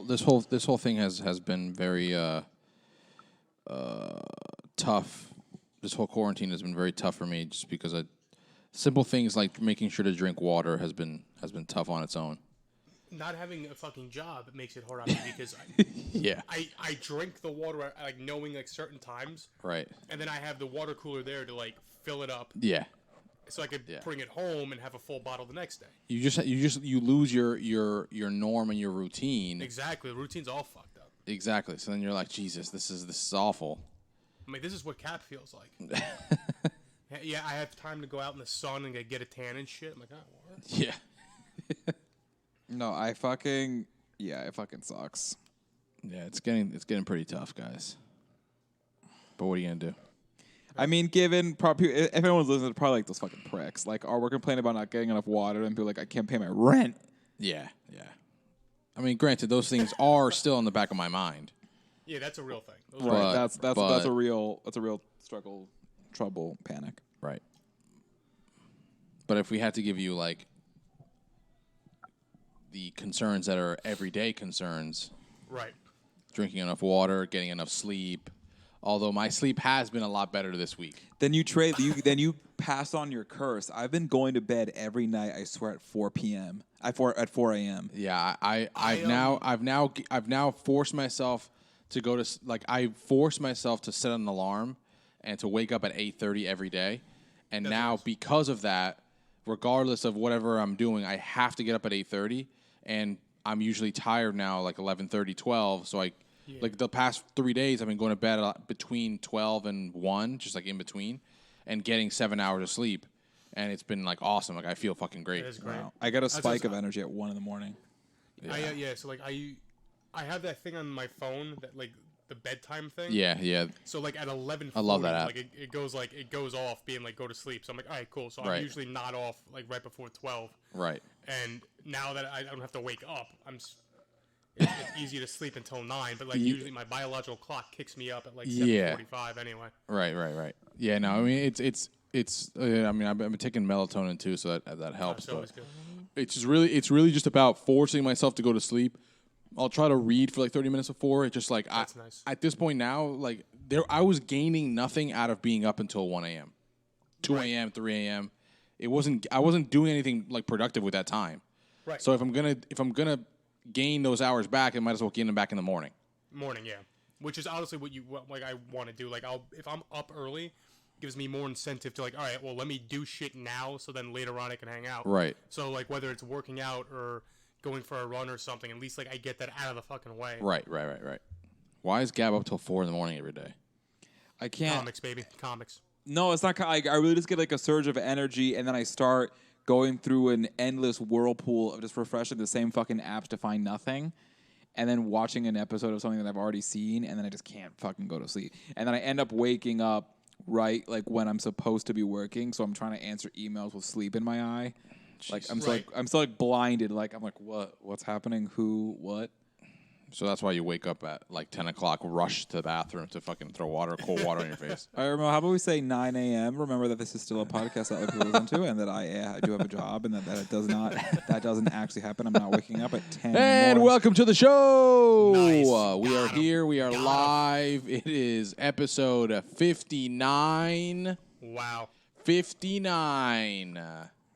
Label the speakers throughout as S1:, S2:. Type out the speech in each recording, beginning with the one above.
S1: This whole thing has been very tough. This whole quarantine has been very tough for me, just because simple things like making sure to drink water has been tough on its own.
S2: Not having a fucking job makes it hard on me because I drink the water like knowing like certain times.
S1: Right.
S2: And then I have the water cooler there to like fill it up.
S1: Yeah.
S2: So I could bring it home and have a full bottle the next day.
S1: You lose your norm and your routine.
S2: Exactly. The routine's all fucked up.
S1: Exactly. So then you're like, Jesus, this is awful.
S2: I'm like, this is what Cap feels like. Yeah, I have time to go out in the sun and get a tan and shit. I'm like, oh, what?
S1: Yeah.
S3: No, it fucking sucks.
S1: Yeah, it's getting pretty tough, guys. But what are you gonna do?
S3: I mean, given if anyone's listening, it's probably like those fucking pricks. Like, we're complaining about not getting enough water, and people like, I can't pay my rent.
S1: Yeah. I mean, granted, those things are still in the back of my mind.
S2: Yeah, that's a real thing.
S3: Right. That's a real struggle, trouble, panic.
S1: Right. But if we had to give you like the concerns that are everyday concerns,
S2: right?
S1: Drinking enough water, getting enough sleep. Although my sleep has been a lot better this week.
S3: Then you pass on your curse. I've been going to bed every night, I swear, at 4 p.m. At 4 a.m.
S1: Yeah, I've now forced myself to go to I forced myself to set an alarm and to wake up at 8:30 every day. And now because of that, regardless of whatever I'm doing, I have to get up at 8:30, and I'm usually tired now like 11:30, 12, so like the past 3 days, I've been going to bed between 12 and 1, just like in between, and getting 7 hours of sleep. And it's been like awesome. Like I feel fucking great.
S2: That is great.
S3: Wow. I got a spike of energy at 1 in the morning.
S2: Yeah. So like I have that thing on my phone that like the bedtime thing.
S1: Yeah.
S2: So like at 11:40,
S1: I love that app.
S2: Like it goes off being like go to sleep. So I'm like, all right, cool. So I'm usually not off like right before 12.
S1: Right.
S2: And now that I don't have to wake up, it's easy to sleep until 9, but like usually my biological clock kicks me up at like 7:45 anyway.
S1: Right. Yeah, no, I mean it's I mean I've been taking melatonin too, so that helps.
S2: That's always good.
S1: It's really just about forcing myself to go to sleep. I'll try to read for like 30 minutes before. It's just like
S2: That's nice.
S1: At this point now, like I was gaining nothing out of being up until 1 a.m., 2 a.m., 3 a.m. I wasn't doing anything like productive with that time.
S2: Right.
S1: So if I'm gonna gain those hours back, I might as well gain them back in the morning.
S2: Morning, yeah. Which is honestly what I want to do. Like if I'm up early, gives me more incentive to like, all right, well let me do shit now, so then later on I can hang out.
S1: Right.
S2: So like whether it's working out or going for a run or something, at least like I get that out of the fucking way.
S1: Right. Why is Gab up till 4 in the morning every day?
S3: I can't.
S2: Comics, baby. Comics.
S3: No, it's not. I really just get like a surge of energy, and then I start going through an endless whirlpool of just refreshing the same fucking apps to find nothing, and then watching an episode of something that I've already seen, and then I just can't fucking go to sleep. And then I end up waking up right like when I'm supposed to be working, so I'm trying to answer emails with sleep in my eye. Like I'm still like blinded. Like I'm like, what's happening? Who? What?
S1: So that's why you wake up at like 10 o'clock, rush to the bathroom to fucking throw cold water on your face.
S3: All right, Ramon, how about we say 9 a.m.? Remember that this is still a podcast that other people listen to, and that I do have a job, and that it does not, that doesn't actually happen. I'm not waking up at 10.
S1: And welcome to the show.
S2: Nice.
S1: We are here. We are live. It is episode 59.
S2: Wow.
S1: 59.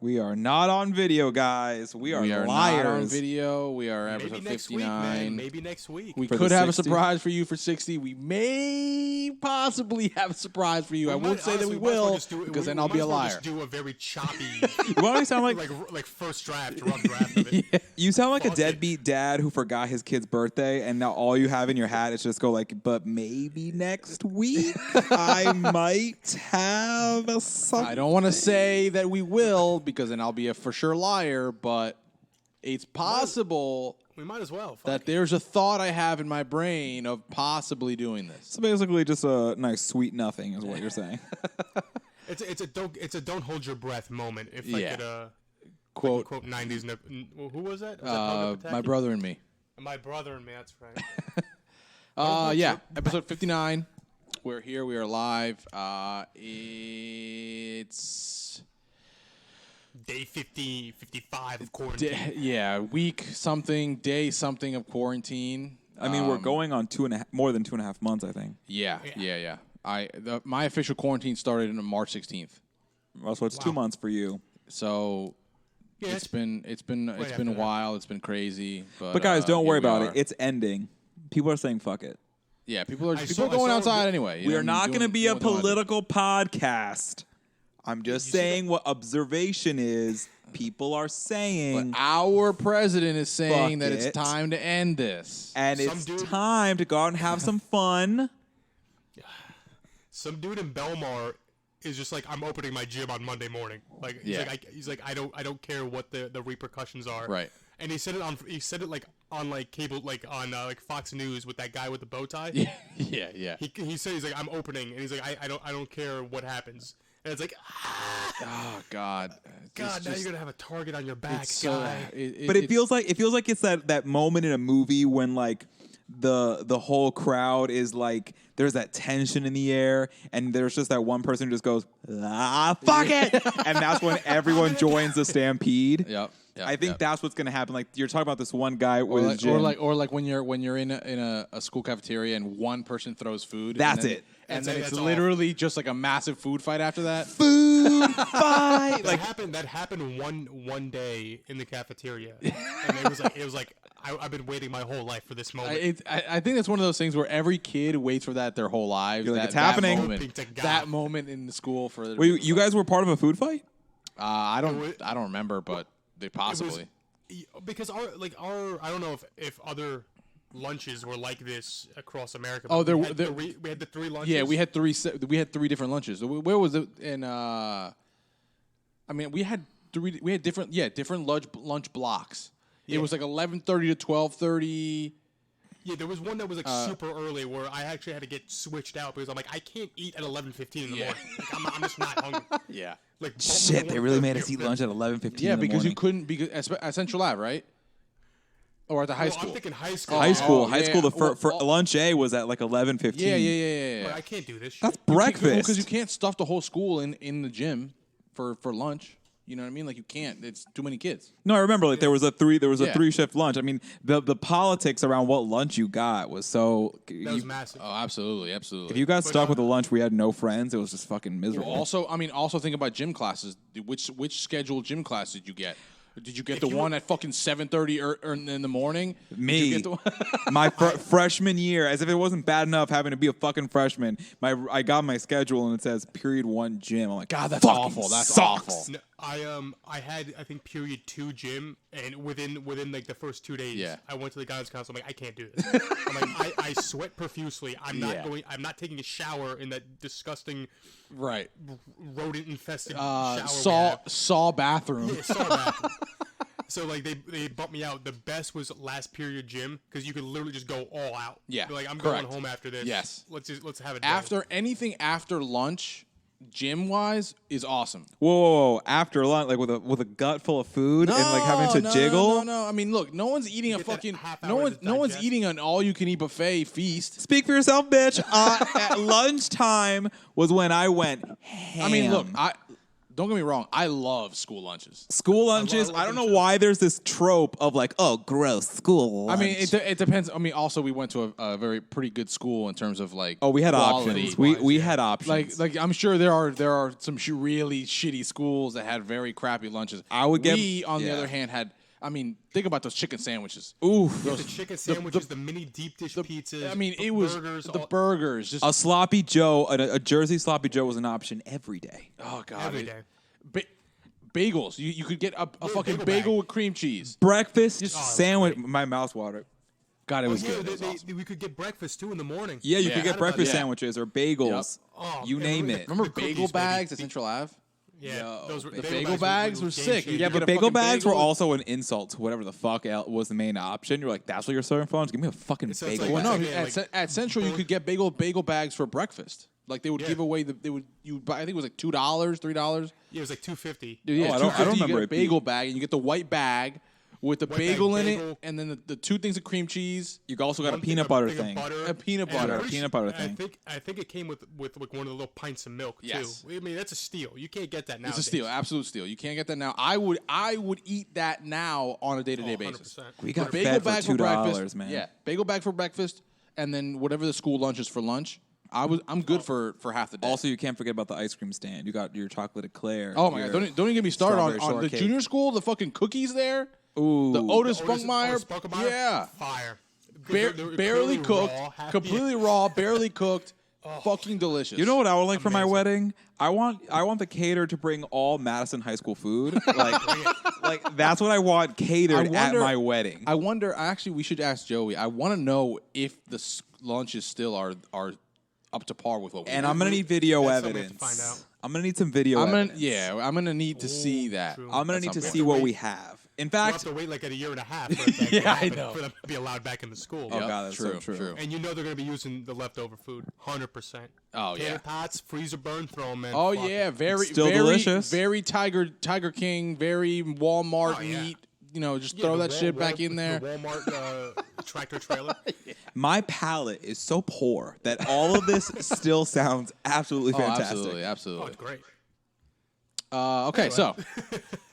S3: We are not on video, guys. We are liars.
S1: Not on video. We are
S2: Maybe
S1: episode
S2: next
S1: 59.
S2: week, man. Maybe next week.
S1: We
S3: For
S1: could
S3: the
S1: have
S3: 60?
S1: a surprise for you for 60. We may possibly have a surprise for you. I won't say that we will, because then I'll be a liar.
S2: Just do a very choppy,
S3: Why do you sound
S2: like first draft, rough draft of it.
S1: Yeah.
S3: You sound like a deadbeat dad who forgot his kid's birthday, and now all you have in your hat is just go like, but maybe next week I might have a son.
S1: I don't want to say that we will, because then I'll be a for sure liar, but it's possible
S2: We might as well.
S1: that there's a thought I have in my brain of possibly doing this.
S3: So basically just a nice sweet nothing is what you're saying.
S2: It's a don't hold your breath moment. If I could
S1: Quote,
S2: quote 90s. Who was that? Was that
S1: my brother and me.
S2: My brother and me. That's right.
S1: Yeah, episode 59. We're here. We are live. It's
S2: day 50, 55 of quarantine.
S1: Week something, day something of quarantine.
S3: I mean, we're going on more than 2.5 months, I think.
S1: Yeah. My official quarantine started on March 16th.
S3: Well, so it's 2 months for you.
S1: So it's been a while. It's been crazy. But
S3: guys, don't worry about
S1: it.
S3: it. It's ending. People are saying fuck it.
S1: Yeah, people are going outside anyway.
S3: We are not going to be a political podcast. I'm just saying what observation is. People are saying.
S1: But our president is saying that
S3: it.
S1: it's time to end this.
S3: And it's time to go out and have some fun.
S2: Some dude in Belmar is just like, I'm opening my gym on Monday morning. Like he's like I don't care what the repercussions are.
S1: Right.
S2: And he said it on like cable, like on like Fox News with that guy with the bow tie.
S1: Yeah.
S2: He said, he's like, I'm opening, and he's like, I don't care what happens. And it's like,
S1: oh God,
S2: now you're gonna have a target on your back,
S1: so,
S2: guy.
S3: But it feels like it's that moment in a movie when like the whole crowd is like, there's that tension in the air, and there's just that one person who just goes, fuck it, and that's when everyone joins the stampede.
S1: Yep.
S3: I think that's what's gonna happen. Like, you're talking about this one guy with his gym.
S1: or like when you're in a school cafeteria and one person throws food.
S3: That's it.
S1: And then it's literally just like a massive food fight after that.
S3: Food fight.
S2: That happened one day in the cafeteria, and it was like I've been waiting my whole life for this moment.
S1: I think that's one of those things where every kid waits for that their whole lives.
S3: You're like, it's happening.
S1: That moment in the school for.
S3: Wait, you guys were part of a food fight?
S1: I don't remember, but they possibly.
S2: Because our I don't know if other lunches were like this across America.
S1: Oh,
S2: we had the 3 lunches.
S1: Yeah, we had 3 different lunches. Where was it? In I mean, we had different lunch blocks. Yeah. It was like 11:30 to 12:30.
S2: Yeah, there was one that was like super early where I actually had to get switched out because I'm like, I can't eat at 11:15 in the morning. Like, I'm just not hungry.
S1: Yeah.
S3: Like, shit, they really made us eat lunch at 11:15.
S1: Yeah, because you couldn't, because at Central Ave, right? Or at the high school.
S2: I'm thinking high school.
S3: High school. For lunch A was at like 11:15.
S1: Yeah.
S2: But I can't do this shit.
S3: That's breakfast.
S1: Because you can't stuff the whole school in the gym for lunch. You know what I mean? Like, you can't. It's too many kids.
S3: No, I remember. Like, there was a 3-shift lunch. I mean, the politics around what lunch you got was so.
S2: That was massive.
S1: Oh, absolutely.
S3: If you got stuck with a lunch, we had no friends. It was just fucking miserable.
S1: Also think about gym classes. Which scheduled gym class did you get? Did you get the one at fucking 7:30 in the morning?
S3: Me, my freshman year, as if it wasn't bad enough having to be a fucking freshman. I got my schedule and it says period 1 gym. I'm like,
S1: God, that's awful. That
S3: sucks.
S1: Awful.
S2: No, I had, I think, period 2 gym, and within like the first 2 days, I went to the guidance counselor. I'm like, I can't do this. I'm like, I sweat profusely. I'm not taking a shower in that disgusting, rodent infested shower.
S1: Saw bathroom.
S2: Yeah, saw bathroom. So like they bumped me out. The best was last period gym because you could literally just go all out.
S1: Yeah,
S2: be like, I'm
S1: correct.
S2: going home after this.
S1: Yes,
S2: let's have a day.
S1: After anything after lunch, gym wise is awesome.
S3: Whoa! After lunch, like with a gut full of food and like having to jiggle.
S1: No. I mean, look, no one's eating a fucking no one's eating an all you can eat buffet feast.
S3: Speak for yourself, bitch. At lunchtime was when I went ham.
S1: I mean, look, don't get me wrong. I love school lunches.
S3: School lunches. I don't know why there's this trope of like, oh, gross school lunch.
S1: I mean, it depends. I mean, also we went to a very pretty good school in terms of like.
S3: Oh, we had
S1: quality.
S3: options. We had options.
S1: Like I'm sure there are some really shitty schools that had very crappy lunches. We, on the other hand, had. I mean, think about those chicken sandwiches.
S3: Ooh,
S2: the chicken sandwiches, the mini deep dish pizzas.
S1: I mean, it was the burgers. Just
S3: a sloppy Joe, a Jersey sloppy Joe was an option every day.
S1: Oh God,
S2: every day.
S1: Bagels. You could get a fucking bagel with cream cheese.
S3: Breakfast sandwich. My mouth's watered.
S1: God, it was good.
S2: We could get breakfast too in the morning.
S3: Yeah, you could get breakfast sandwiches or bagels. Yep. You name it.
S1: Remember bagel bags at Central Ave?
S2: Yeah,
S1: the bagel bags were sick.
S3: Yeah, but bagel bags were also an insult to whatever the fuck was the main option. You're like, that's what you're serving for? Just give me a fucking bagel.
S1: Well, no, at Central you could get bagel bags for breakfast. Like they would give away I think it was like $2, $3.
S2: Yeah, it was like $2.50.
S1: Yeah,
S3: I don't remember
S1: a bagel bag, and you get the white bag with the bagel in it, and then the 2 things of cream cheese.
S3: You also got a peanut butter thing.
S1: A peanut butter.
S3: Peanut butter thing.
S2: I think it came with like one of the little pints of milk
S1: Yes.
S2: too. I mean, that's a steal. You can't get that now.
S1: It's a steal, absolute steal. You can't get that now. I would eat that now on a day-to-day basis.
S2: 100%.
S3: We got
S1: bagel
S3: fed
S1: bag
S3: for
S1: for
S3: $2,
S1: breakfast,
S3: man.
S1: Yeah, bagel bag for breakfast, and then whatever the school lunch is for lunch. I'm good for half the day.
S3: Also, you can't forget about the ice cream stand. You got your chocolate eclair.
S1: Oh my god! Don't even get me started on the
S3: shortcake.
S1: junior school. The fucking cookies there.
S3: Ooh,
S1: The Otis Spunkmeyer. Yeah,
S2: Fire.
S1: Barely
S2: clearly
S1: cooked,
S2: raw,
S1: completely raw, barely cooked. Fucking delicious.
S3: You know what I would like for my
S2: Amazing.
S3: wedding? I want the caterer to bring all Madison High School food. Like that's what I want catered at my wedding.
S1: I wonder. Actually, we should ask Joey. I want to know if the lunches still are up to par with what we.
S3: And
S1: do.
S3: I'm gonna need video
S2: That's something we have
S3: evidence.
S2: to find out.
S3: I'm gonna need some video. evidence.
S1: I'm gonna need to see that.
S2: true.
S3: I'm gonna
S1: at
S3: need to
S1: some
S3: see
S1: point.
S3: what we have. In
S2: We'll have
S3: fact,
S2: to wait like a year and a half for, it to
S1: Yeah, I
S2: happen,
S1: know.
S2: for them to be allowed back in the school.
S3: oh god, that's
S1: true,
S3: so true.
S2: And you know they're going to be using the leftover food, 100%.
S1: Oh,
S2: Tater
S1: yeah.
S2: tots, freezer burn, throw them in.
S1: Oh
S2: Fuck
S1: yeah,
S2: it.
S1: very
S3: Still
S1: very
S3: delicious.
S1: very Tiger King, very Walmart
S2: Oh, yeah.
S1: meat. You know, just
S2: Yeah,
S1: throw
S2: the
S1: that shit back in there.
S2: The Walmart tractor trailer.
S3: My palate is so poor that all of this still sounds absolutely fantastic.
S1: Absolutely,
S2: Oh,
S1: absolutely.
S2: it's great.
S1: Okay, so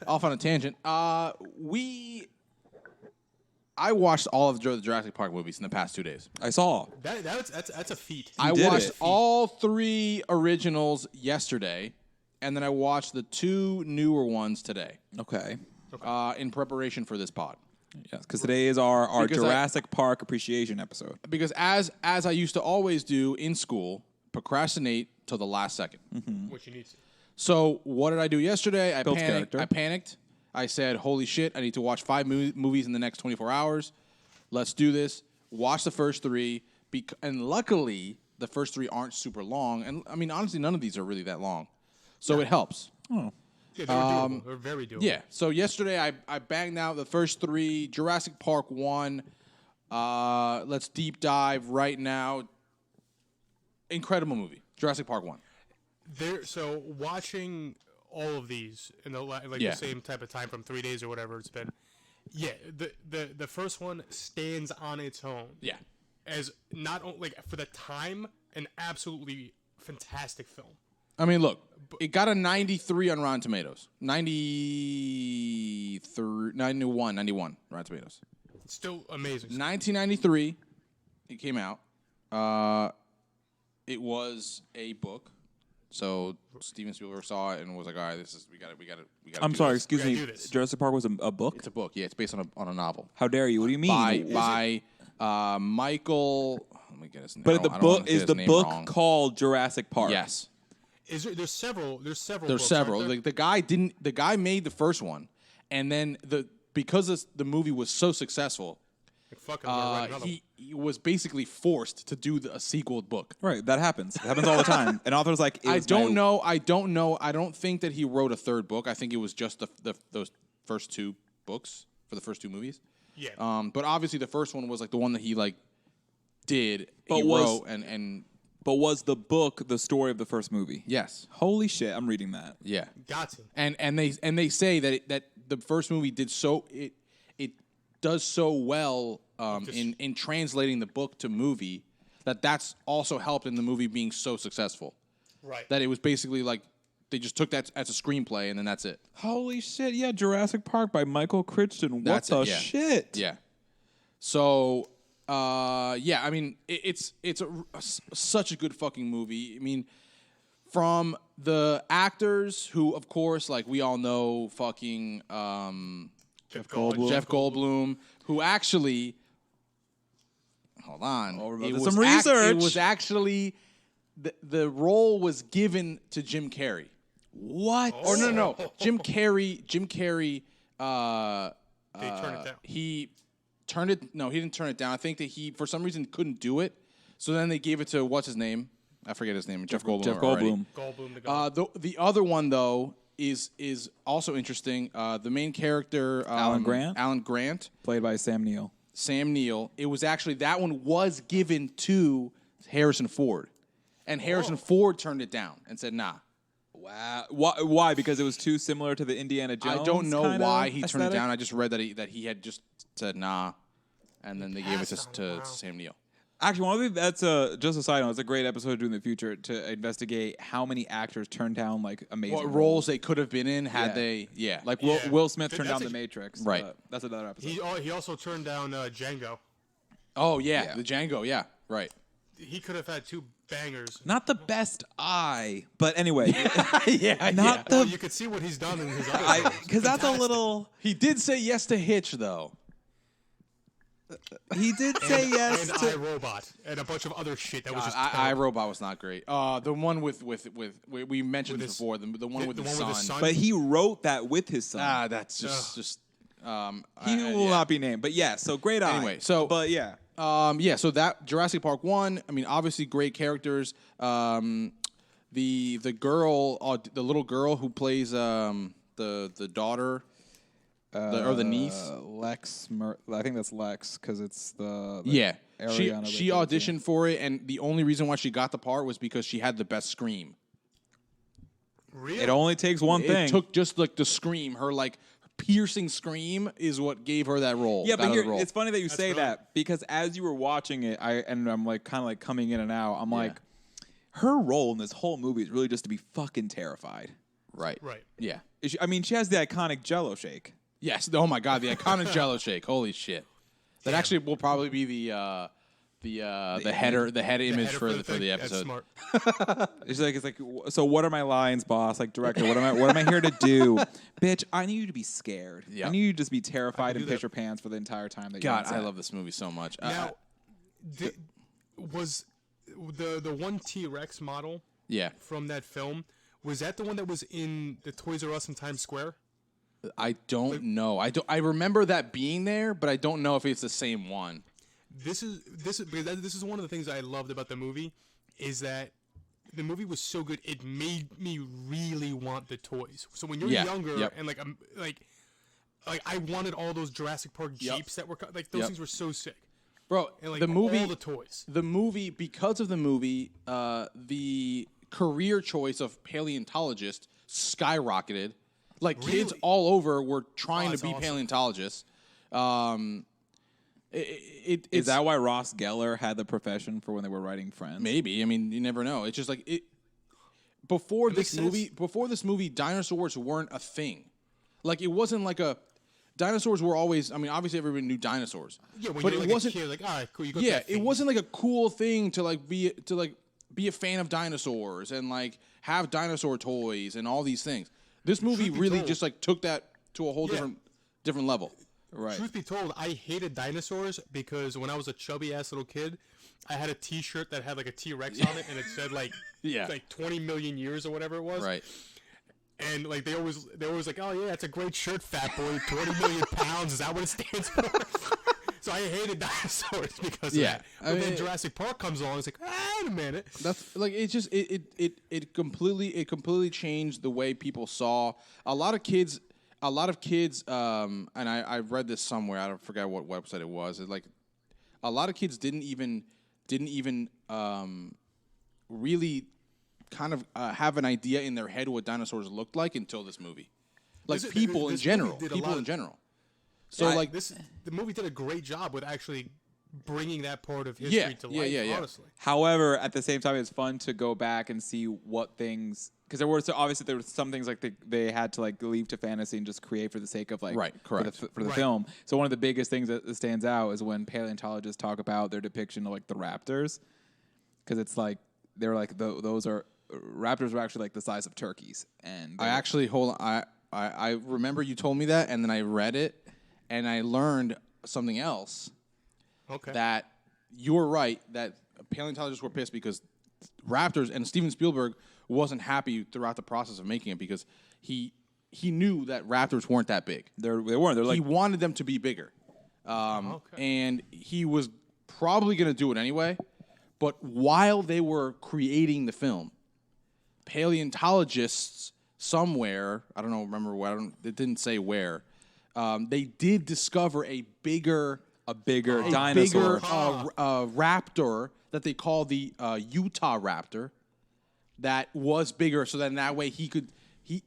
S1: off on a tangent. I watched all of the Jurassic Park movies in the past 2 days.
S3: I saw.
S2: That's a feat.
S1: I
S3: did
S1: watched
S3: it.
S1: all 3 originals yesterday, and then I watched the 2 newer ones today
S3: Okay.
S1: in preparation for this pod.
S3: Yes, because today is our
S1: Because
S3: Jurassic Park appreciation episode.
S1: Because as I used to always do in school, procrastinate till the last second.
S2: What you need to.
S1: So what did I do yesterday? I
S3: Built
S1: panicked.
S3: character.
S1: I panicked. I said, "Holy shit! I need to watch 5 movies in the next 24 hours. Let's do this." Watch the first 3, and luckily the first 3 aren't super long. And I mean, honestly, none of these are really that long, so it helps.
S3: Oh.
S2: Yeah, they're doable. They're very doable.
S1: Yeah. So yesterday I banged out the first 3. Jurassic Park 1. Let's deep dive right now. Incredible movie, Jurassic Park 1.
S2: So watching all of these in
S1: Yeah.
S2: the same type of time from 3 days or whatever it's been. Yeah, the first one stands on its own.
S1: Yeah.
S2: As not only like for the time, an absolutely fantastic film.
S1: I mean, look, it got a 93 on Rotten Tomatoes. 91 Rotten Tomatoes.
S2: It's still amazing.
S1: 1993, it came out. It was a book. So Steven Spielberg saw it and was like, "All right, we got to."
S3: I'm sorry, excuse
S2: We
S3: me.
S2: gotta do this.
S3: Jurassic Park was a book?
S1: It's a book. Yeah, it's based on a novel
S3: How dare you? What do you mean?
S1: by Michael. Let me get his name.
S3: But
S1: I
S3: the
S1: don't
S3: book
S1: wanna say
S3: is
S1: his
S3: the
S1: name
S3: book
S1: wrong.
S3: called Jurassic Park.
S1: Yes.
S2: There's several. There's several.
S1: There's
S2: books,
S1: several.
S2: aren't there?
S1: Like the guy made the first one, and then because the movie was so successful,
S2: Like, fuck it, I'm gonna write another one.
S1: he was basically forced to do a sequel book.
S3: Right, that happens. It happens all the time. An author's like,
S1: I don't know. I don't think that he wrote a third book. I think it was just those first 2 books for the first 2 movies.
S2: Yeah.
S1: But obviously the first one was like the one that he like did.
S3: But
S1: he
S3: was-
S1: wrote and
S3: But was the book the story of the first movie?
S1: yes,
S3: Holy shit, I'm reading that.
S1: yeah.
S2: Got to.
S1: And they say that the first movie did it does so well in translating the book to movie that's also helped in the movie being so successful.
S2: Right.
S1: That it was basically like they just took that as a screenplay and then that's it.
S3: Holy shit, yeah, Jurassic Park by Michael Crichton. What
S1: That's
S3: the
S1: it, yeah.
S3: shit?
S1: Yeah. So yeah, I mean it's such a good fucking movie. I mean, from the actors who, of course, like we all know, fucking
S2: Jeff Goldblum.
S1: Jeff Goldblum, who actually, hold on,
S3: we're about
S1: it
S3: to do
S1: was
S3: some research.
S1: It was actually the role was given to Jim Carrey.
S3: What?
S1: Or no, Jim Carrey.
S2: They turn it down.
S1: He turned it. No, he didn't turn it down. I think that he, for some reason, couldn't do it. So then they gave it to what's his name? I forget his name. Jeff Goldblum.
S3: Jeff
S1: already.
S3: Goldblum.
S2: Goldblum the guy.
S1: The other one though is also interesting. The main character,
S3: Alan Grant?
S1: Alan Grant,
S3: Played by Sam Neill.
S1: Sam Neill. It was actually that one was given to Harrison Ford, and Harrison Ford turned it down and said, "Nah."
S3: Wow. Why? Because it was too similar to the Indiana Jones.
S1: I don't know why he turned it
S3: aesthetic?
S1: down. I just read that he had just said nah, and then they gave it to Sam Neill.
S3: Actually, one of the that's just a side note. It's a great episode to do in the future to investigate how many actors turned down like amazing
S1: What roles they could have been in had they? Yeah,
S3: Like Will Smith turned down The Matrix.
S1: Right.
S3: That's another episode.
S2: He also turned down Django.
S1: Oh yeah, the Django. Yeah, right.
S2: He could have had 2 bangers.
S3: Not the best eye, but anyway.
S1: Yeah,
S3: Not
S2: Well,
S3: the
S2: you could see what he's done in his other
S3: because that's a little.
S1: He did say yes to Hitch though.
S3: He did say yes
S2: and
S3: to.
S2: iRobot and a bunch of other shit that was just
S1: iRobot was not great. The one with we mentioned
S2: With
S1: this
S2: his-
S1: before. The one with
S2: the
S1: the
S2: one
S1: son.
S2: with the son.
S3: But he wrote that with his son.
S1: That's just.
S3: He will not be named. But yeah, so great eye.
S1: Anyway, so-
S3: but yeah.
S1: So that Jurassic Park 1, I mean, obviously great characters. The girl, the little girl who plays the daughter, or the niece.
S3: Lex. I think that's Lex because it's the
S1: Ariana she auditioned for it, and the only reason why she got the part was because she had the best scream.
S2: Really?
S3: It only takes one thing.
S1: It took just like the scream, her like piercing scream is what gave her that role.
S3: Yeah, but here,
S1: role.
S3: it's funny that you say
S2: right.
S3: that because as you were watching it, I'm like kind of like coming in and out. I'm like, her role in this whole movie is really just to be fucking terrified.
S1: Right. Yeah.
S3: I mean, she has the iconic Jello shake.
S1: Yes. Oh my God, the iconic Jello shake. Holy shit. That actually will probably be the head image for the episode.
S2: That's smart.
S3: It's like, so what are my lines, boss? Like director, what am I here to do? Bitch, I need you to be scared.
S1: Yeah.
S3: I need you to just be terrified and
S2: do
S3: piss
S2: that.
S3: your pants for the entire time that
S1: God,
S3: you're on
S1: I
S3: set.
S1: love this movie so much.
S2: Now, was the one T-Rex model
S1: Yeah.
S2: from that film, was that the one that was in the Toys R Us in Times Square?
S1: I don't know. I remember that being there, but I don't know if it's the same one.
S2: This is one of the things I loved about the movie, is that the movie was so good it made me really want the toys. So when you're younger and like I wanted all those Jurassic Park Jeeps that were like those things were so sick.
S1: Bro,
S2: And like
S1: the movie,
S2: all the toys.
S1: the movie, because of the movie, the career choice of paleontologist skyrocketed. Like kids
S2: Really?
S1: all over were trying to
S2: that's
S1: be
S2: awesome.
S1: paleontologists.
S3: Is
S1: It's
S3: that why Ross Geller had the profession for when they were writing Friends?
S1: maybe? I mean, you never know. It's just like it. Before
S2: makes
S1: this movie, dinosaurs weren't a thing. Like it wasn't like a. Dinosaurs were always. I mean, obviously everybody knew dinosaurs.
S2: Yeah, when
S1: but
S2: you're
S1: it
S2: like
S1: wasn't.
S2: a kid, like, all right, cool, you got
S1: Yeah,
S2: that
S1: it
S2: thing.
S1: wasn't like a cool thing to be a fan of dinosaurs and like have dinosaur toys and all these things. This movie
S2: be
S1: really
S2: told-
S1: just like took that to a whole
S2: Yeah.
S1: different level.
S3: Right.
S2: Truth be told, I hated dinosaurs because when I was a chubby ass little kid, I had a T-shirt that had like a T-Rex on it, and it said like
S1: Yeah.
S2: like 20 million years or whatever it was.
S1: Right.
S2: And like they always like, oh yeah, it's a great shirt, fat boy. 20 million pounds, is that what it stands for? So I hated dinosaurs because of that. But then Jurassic Park comes along, it's like, wait a minute.
S1: That's like it just it completely changed the way people saw a lot of kids and I read this somewhere, I don't forget what website it was. It's like a lot of kids didn't even really kind of have an idea in their head what dinosaurs looked like until this movie. Like
S2: This-
S1: people in
S2: this
S1: general,
S2: movie did a
S1: people
S2: lot
S1: in
S2: of-
S1: general. So like
S2: the movie did a great job with actually bringing that part of history to life.
S1: yeah.
S2: Honestly,
S3: However, at the same time, it's fun to go back and see what things because there were some things like they had to like leave to fantasy and just create for the sake of like
S1: correct.
S3: for the film. So one of the biggest things that stands out is when paleontologists talk about their depiction of like the raptors, because it's like they're like those are raptors were actually like the size of turkeys. And
S1: I actually I remember you told me that, and then I read it, and I learned something else.
S2: okay.
S1: That you were right that paleontologists were pissed because raptors and Steven Spielberg wasn't happy throughout the process of making it because he knew that raptors weren't that big.
S3: they weren't. They're like
S1: He wanted them to be bigger,
S2: Okay.
S1: and he was probably going to do it anyway. But while they were creating the film, paleontologists somewhere, I don't know, remember where, it didn't say where, they did discover a bigger
S3: dinosaur.
S1: raptor that they call the Utah raptor, that was bigger, so then that way he could.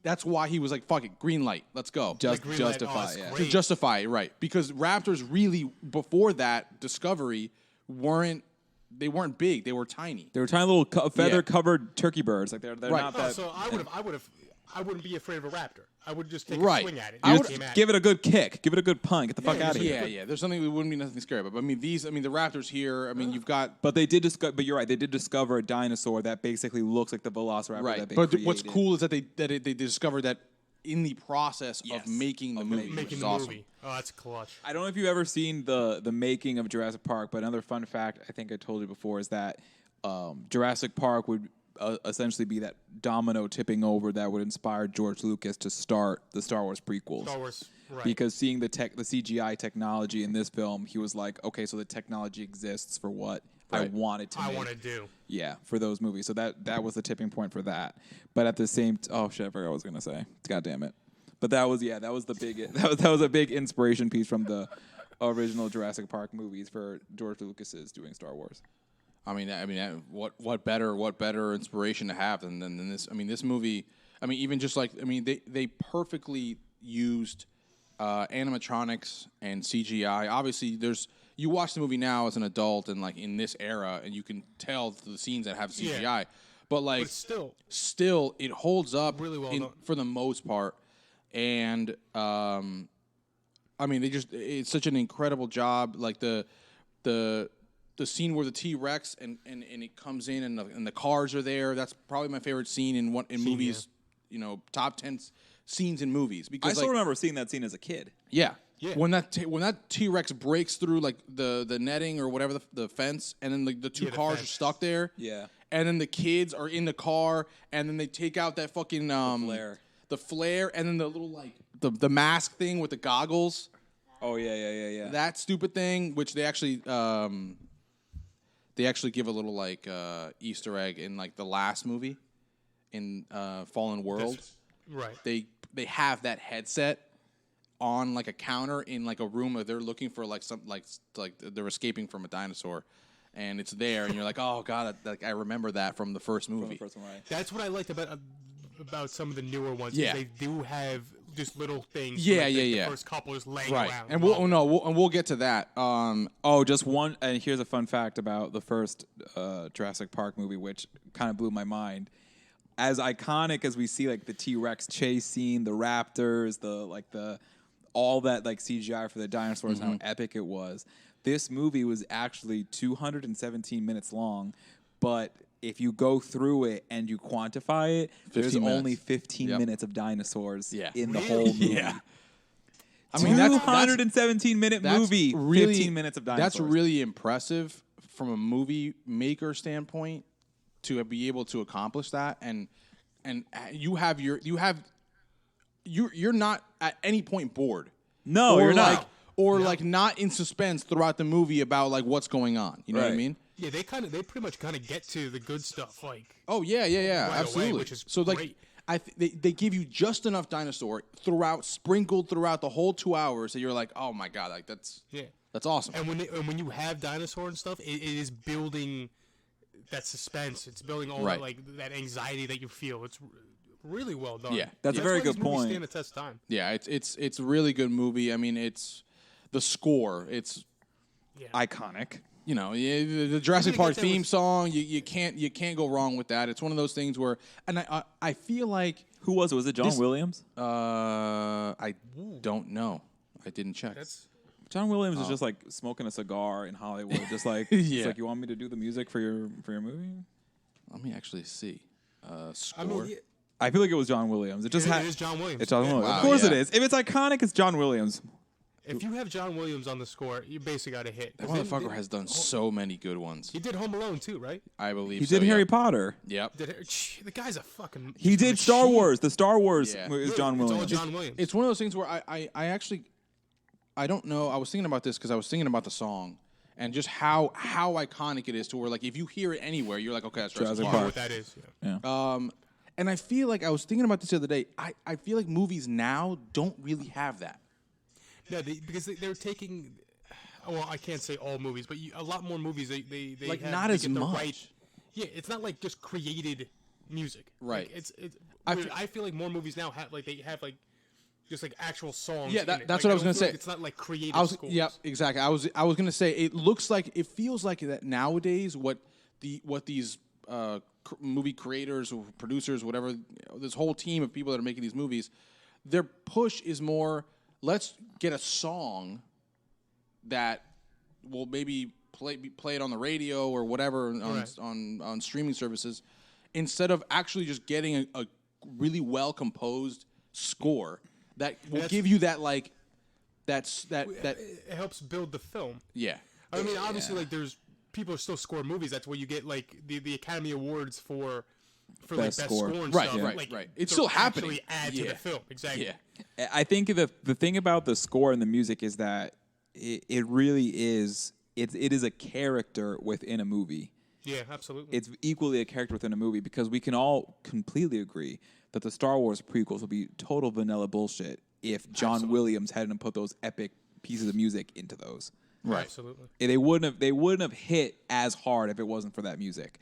S1: That's why he was like, "Fuck it, green light, let's go."
S3: Justify,
S1: To justify it, right? Because raptors really before that discovery weren't big; they were tiny.
S3: They were tiny little feather-covered turkey birds. Like they're not that.
S2: So I wouldn't be afraid of a raptor. I would just take a swing at it.
S3: I would give it a good kick, give it a good punt, get the fuck out of here.
S1: Yeah. There's something we wouldn't be nothing scary about. But I mean, the raptors here. I mean, you've got.
S3: But they did discover. But you're right. They did discover a dinosaur that basically looks like the velociraptor.
S1: Right.
S3: That they
S1: But
S3: created.
S1: what's cool is that they discovered that in the process of making the movie, which is awesome.
S2: Movie. Oh, that's clutch.
S3: I don't know if you've ever seen the making of Jurassic Park, but another fun fact I think I told you before is that Jurassic Park would essentially be that domino tipping over that would inspire George Lucas to start the Star Wars prequels.
S2: Star Wars, right.
S3: Because seeing the CGI technology in this film, he was like, okay, so the technology exists for what I wanted to make.
S2: I want to do.
S3: Yeah, for those movies. So that was the tipping point for that. But at the same oh shit, I forgot what I was gonna say. God damn it. But that was the big that was a big inspiration piece from the original Jurassic Park movies for George Lucas's doing Star Wars.
S1: I mean, what better inspiration to have than this? I mean, this movie. I mean, even just like they perfectly used animatronics and CGI. Obviously, you watch the movie now as an adult and like in this era, and you can tell the scenes that have CGI.
S2: Yeah.
S1: But like, still, it holds up
S2: really well
S1: for the most part. And I mean, it's such an incredible job. Like the scene where the T-Rex and it comes in and the cars are there. That's probably my favorite scene in movies. You know, top 10 scenes in movies. Because
S3: I still remember seeing that scene as a kid.
S1: Yeah. When that T-Rex breaks through like the netting or whatever the fence, and then the two cars are stuck there.
S3: Yeah.
S1: And then the kids are in the car, and then they take out that fucking the flare, and then the little like the mask thing with the goggles.
S3: Oh yeah.
S1: That stupid thing, which they actually give a little like Easter egg in like the last movie in Fallen World.
S2: Right.
S1: They have that headset on like a counter in like a room where they're looking for like some like they're escaping from a dinosaur, and it's there, and you're like, oh god, I remember that from the first movie.
S3: From the first one, right.
S2: That's what I liked about some of the newer ones.
S1: Yeah.
S2: They do have just little things.
S1: Yeah.
S2: The first couple is laying around.
S1: And we'll get to that.
S3: Just one. And here's a fun fact about the first Jurassic Park movie, which kind of blew my mind. As iconic as we see, like the T-Rex chase scene, the raptors, all that like CGI for the dinosaurs, and how epic it was. This movie was actually 217 minutes long, but if you go through it and you quantify it, there's only 15 minutes of dinosaurs in the whole movie.
S1: Yeah.
S3: I mean, that's 217-minute movie,
S1: really,
S3: 15 minutes of dinosaurs.
S1: That's really impressive from a movie maker standpoint to be able to accomplish that, and you're not at any point bored.
S3: No, you're not.
S1: Like not in suspense throughout the movie about like what's going on. You know what I mean?
S2: Yeah, they pretty much get to the good stuff. Like,
S1: oh yeah,
S2: right
S1: absolutely.
S2: Away, which is
S1: so
S2: great.
S1: Like, they give you just enough dinosaur sprinkled throughout the whole 2 hours that you're like, oh my god, like that's awesome.
S2: And when you have dinosaur and stuff, it is building that suspense. It's building all that that anxiety that you feel. It's really well done.
S1: Yeah,
S3: that's a very good point.
S2: Stand the test of time.
S1: Yeah, it's a really good movie. I mean, it's the score. It's
S3: iconic.
S1: You know, the Jurassic Park theme song. You can't go wrong with that. It's one of those things where, and I feel like
S3: who was it? Was it John Williams?
S1: I don't know. I didn't check.
S3: John Williams is just like smoking a cigar in Hollywood, just like it's like, you want me to do the music for your movie?
S1: Let me actually see. Score.
S3: I feel like it was John Williams. It
S2: is John Williams.
S3: It's John Williams.
S1: Wow,
S3: of course it is. If it's iconic, it's John Williams.
S2: If you have John Williams on the score, you basically got a hit.
S1: That motherfucker has done so many good ones.
S2: He did Home Alone too, right?
S1: I believe
S3: he did Harry Potter.
S1: Yep.
S2: The guy's a fucking.
S3: He did
S2: machine.
S3: Star Wars. The Star Wars is John Williams.
S2: It's all John Williams.
S1: It's one of those things where I actually I don't know. I was thinking about this because I was thinking about the song and just how iconic it is to where like if you hear it anywhere, you're like, okay, that's Jurassic Park.
S2: What that is.
S3: Yeah.
S1: And I feel like I was thinking about this the other day. I feel like movies now don't really have that.
S2: Yeah, because they're taking. Well, I can't say all movies, but a lot more movies. They
S1: like
S2: have,
S1: not
S2: they
S1: as
S2: get the
S1: much.
S2: Right, yeah, it's not like just created music.
S1: Right.
S2: Like, I feel like more movies now have just like actual songs.
S1: Yeah,
S2: in
S1: that's
S2: it.
S1: what
S2: Like,
S1: I was gonna say.
S2: like it's not like creative scores.
S1: Yeah, exactly. I was gonna say it feels like that nowadays. What these movie creators or producers, whatever, this whole team of people that are making these movies, their push is more. Let's get a song that will maybe play it on the radio or whatever on streaming services, instead of actually just getting a really well composed score that will give you that like that
S2: it helps build the film.
S1: Yeah.
S2: I mean, obviously, like there's people still score movies. That's where you get like the Academy Awards for best score and
S1: right,
S2: stuff.
S1: Right. It's still happening.
S2: Add to the film, exactly.
S1: Yeah.
S3: I think the thing about the score and the music is that it really is it is a character within a movie.
S2: Yeah, absolutely.
S3: It's equally a character within a movie because we can all completely agree that the Star Wars prequels would be total vanilla bullshit if John Williams hadn't put those epic pieces of music into those.
S2: Right. Absolutely.
S3: They wouldn't have hit as hard if it wasn't for that music.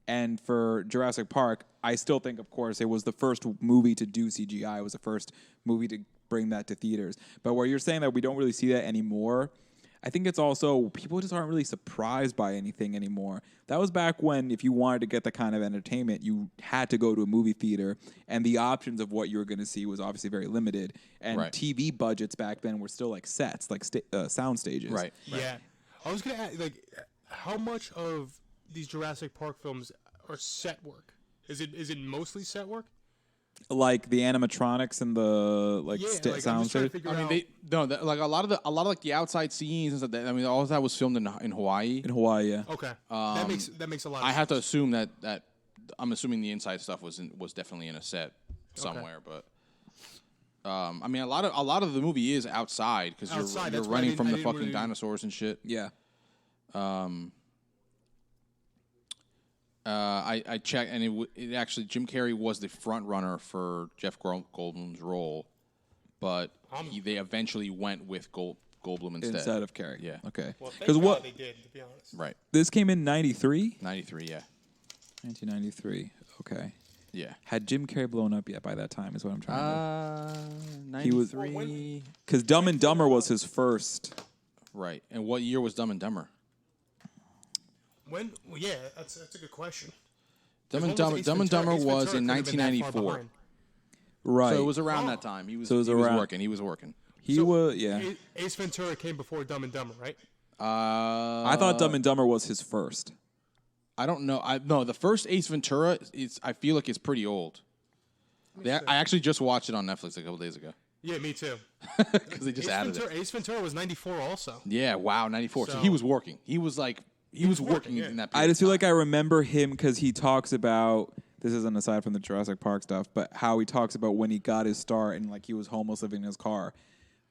S3: And for Jurassic Park, I still think, of course, it was the first movie to do CGI. It was the first movie to bring that to theaters. But where you're saying that we don't really see that anymore, I think it's also people just aren't really surprised by anything anymore. That was back when if you wanted to get the kind of entertainment, you had to go to a movie theater, and the options of what you were going to see was obviously very limited. And TV budgets back then were still like sets, like sound stages.
S1: Right.
S2: Yeah. I was going to ask, like, how much of these Jurassic Park films are set work? Is it mostly set work?
S3: Like the animatronics and the sound stage.
S2: I mean,
S1: like a lot of like the outside scenes and stuff. I mean, all of that was filmed in Hawaii.
S3: In Hawaii, yeah.
S2: Okay, that makes a lot of sense.
S1: I have to assume that I'm assuming the inside stuff was definitely in a set somewhere, but I mean, a lot of the movie is outside because you're running from the fucking dinosaurs and shit.
S3: Yeah.
S1: I checked, and it actually Jim Carrey was the front runner for Jeff Goldblum's role, but they eventually went with Goldblum instead
S3: of Carrey.
S1: Yeah.
S3: Okay.
S2: Well, thank God they did, to be honest.
S1: Right.
S3: This came in 93?
S1: 93, yeah.
S3: 1993. Okay.
S1: Yeah.
S3: Had Jim Carrey blown up yet by that time is what I'm trying to
S1: 93.
S3: Because Dumb and Dumber was his first.
S1: Right. And what year was Dumb and Dumber?
S2: When? Well, yeah, that's a good question.
S1: Dumb and Dumber was in 1994.
S3: Right.
S1: So it was around that time. He was working. He was working.
S2: Ace Ventura came before Dumb and Dumber, right?
S3: I thought Dumb and Dumber was his first.
S1: I don't know. No, the first Ace Ventura I feel like it's pretty old. I actually just watched it on Netflix a couple days ago.
S2: Yeah, me too.
S1: Because they just added it.
S2: Ace Ventura was 94 also.
S1: Yeah, wow, 94. So he was working. He was working in that period.
S3: I just feel like I remember him because he talks about, this is an aside from the Jurassic Park stuff, but how he talks about when he got his start and like he was homeless living in his car.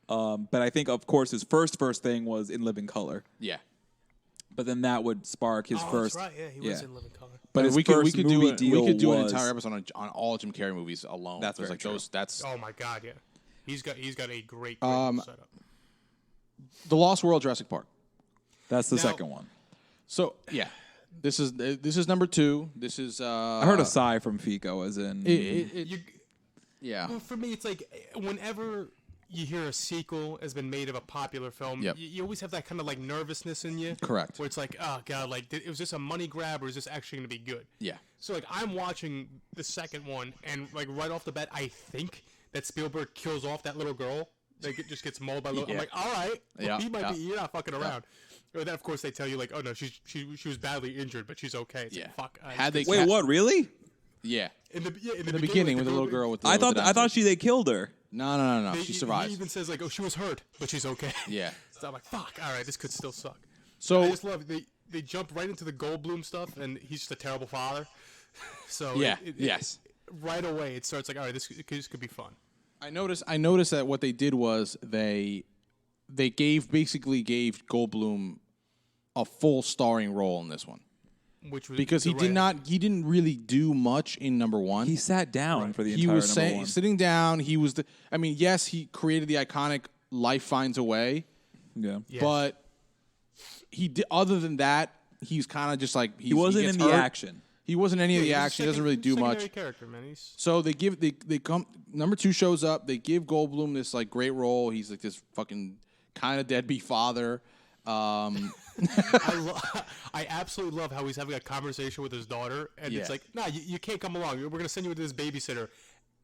S3: But I think, of course, his first thing was In Living Color.
S1: Yeah.
S3: But then that would spark his first.
S2: That's right. Yeah, he was in Living Color.
S3: But we could do
S1: an entire episode on all Jim Carrey movies alone.
S3: That's very true.
S2: Oh my God, yeah. He's got a great setup.
S1: The Lost World, Jurassic Park.
S3: That's the second one.
S1: So yeah, this is number 2. This is.
S3: I heard a sigh from Fico, as in.
S1: Yeah.
S2: Well, for me, it's like whenever you hear a sequel has been made of a popular film, you always have that kind of like nervousness in you.
S1: Correct.
S2: Where it's like, oh God, like was this a money grab or is this actually going to be good?
S1: Yeah.
S2: So like I'm watching the second one, and like right off the bat, I think that Spielberg kills off that little girl. Like it just gets mauled by little. I'm like, all right, you're not fucking around. Or then of course they tell you like, oh no, she was badly injured, but she's okay. It's like, fuck.
S3: Wait, what? Really?
S1: Yeah.
S2: In the
S1: beginning with the little girl with the.
S3: I thought they killed her.
S1: No. She survives.
S2: He even says like, oh, she was hurt, but she's okay.
S1: Yeah.
S2: So I'm like, fuck. All right, this could still suck.
S1: So
S2: I just love they jump right into the Goldblum stuff, and he's just a terrible father. So
S1: yes.
S2: Right away, it starts like, all right, this could be fun.
S1: I noticed that what they did was they basically gave Goldblum a full starring role in this one.
S2: Which was
S1: because he didn't really do much in number 1.
S3: He sat down for the entire
S1: number 1. He was sitting down. He was yes, he created the iconic Life Finds a Way.
S3: Yeah.
S1: But he did, other than that, he's kind of just like
S3: he wasn't in the action.
S1: He wasn't any of the
S2: he's a
S1: action. He doesn't really do
S2: secondary
S1: much.
S2: Character, man.
S1: So they come. Number 2 shows up. They give Goldblum this like great role. He's like this fucking kind of deadbeat father.
S2: I absolutely love how he's having a conversation with his daughter, and it's like, nah, you can't come along. We're gonna send you with this babysitter,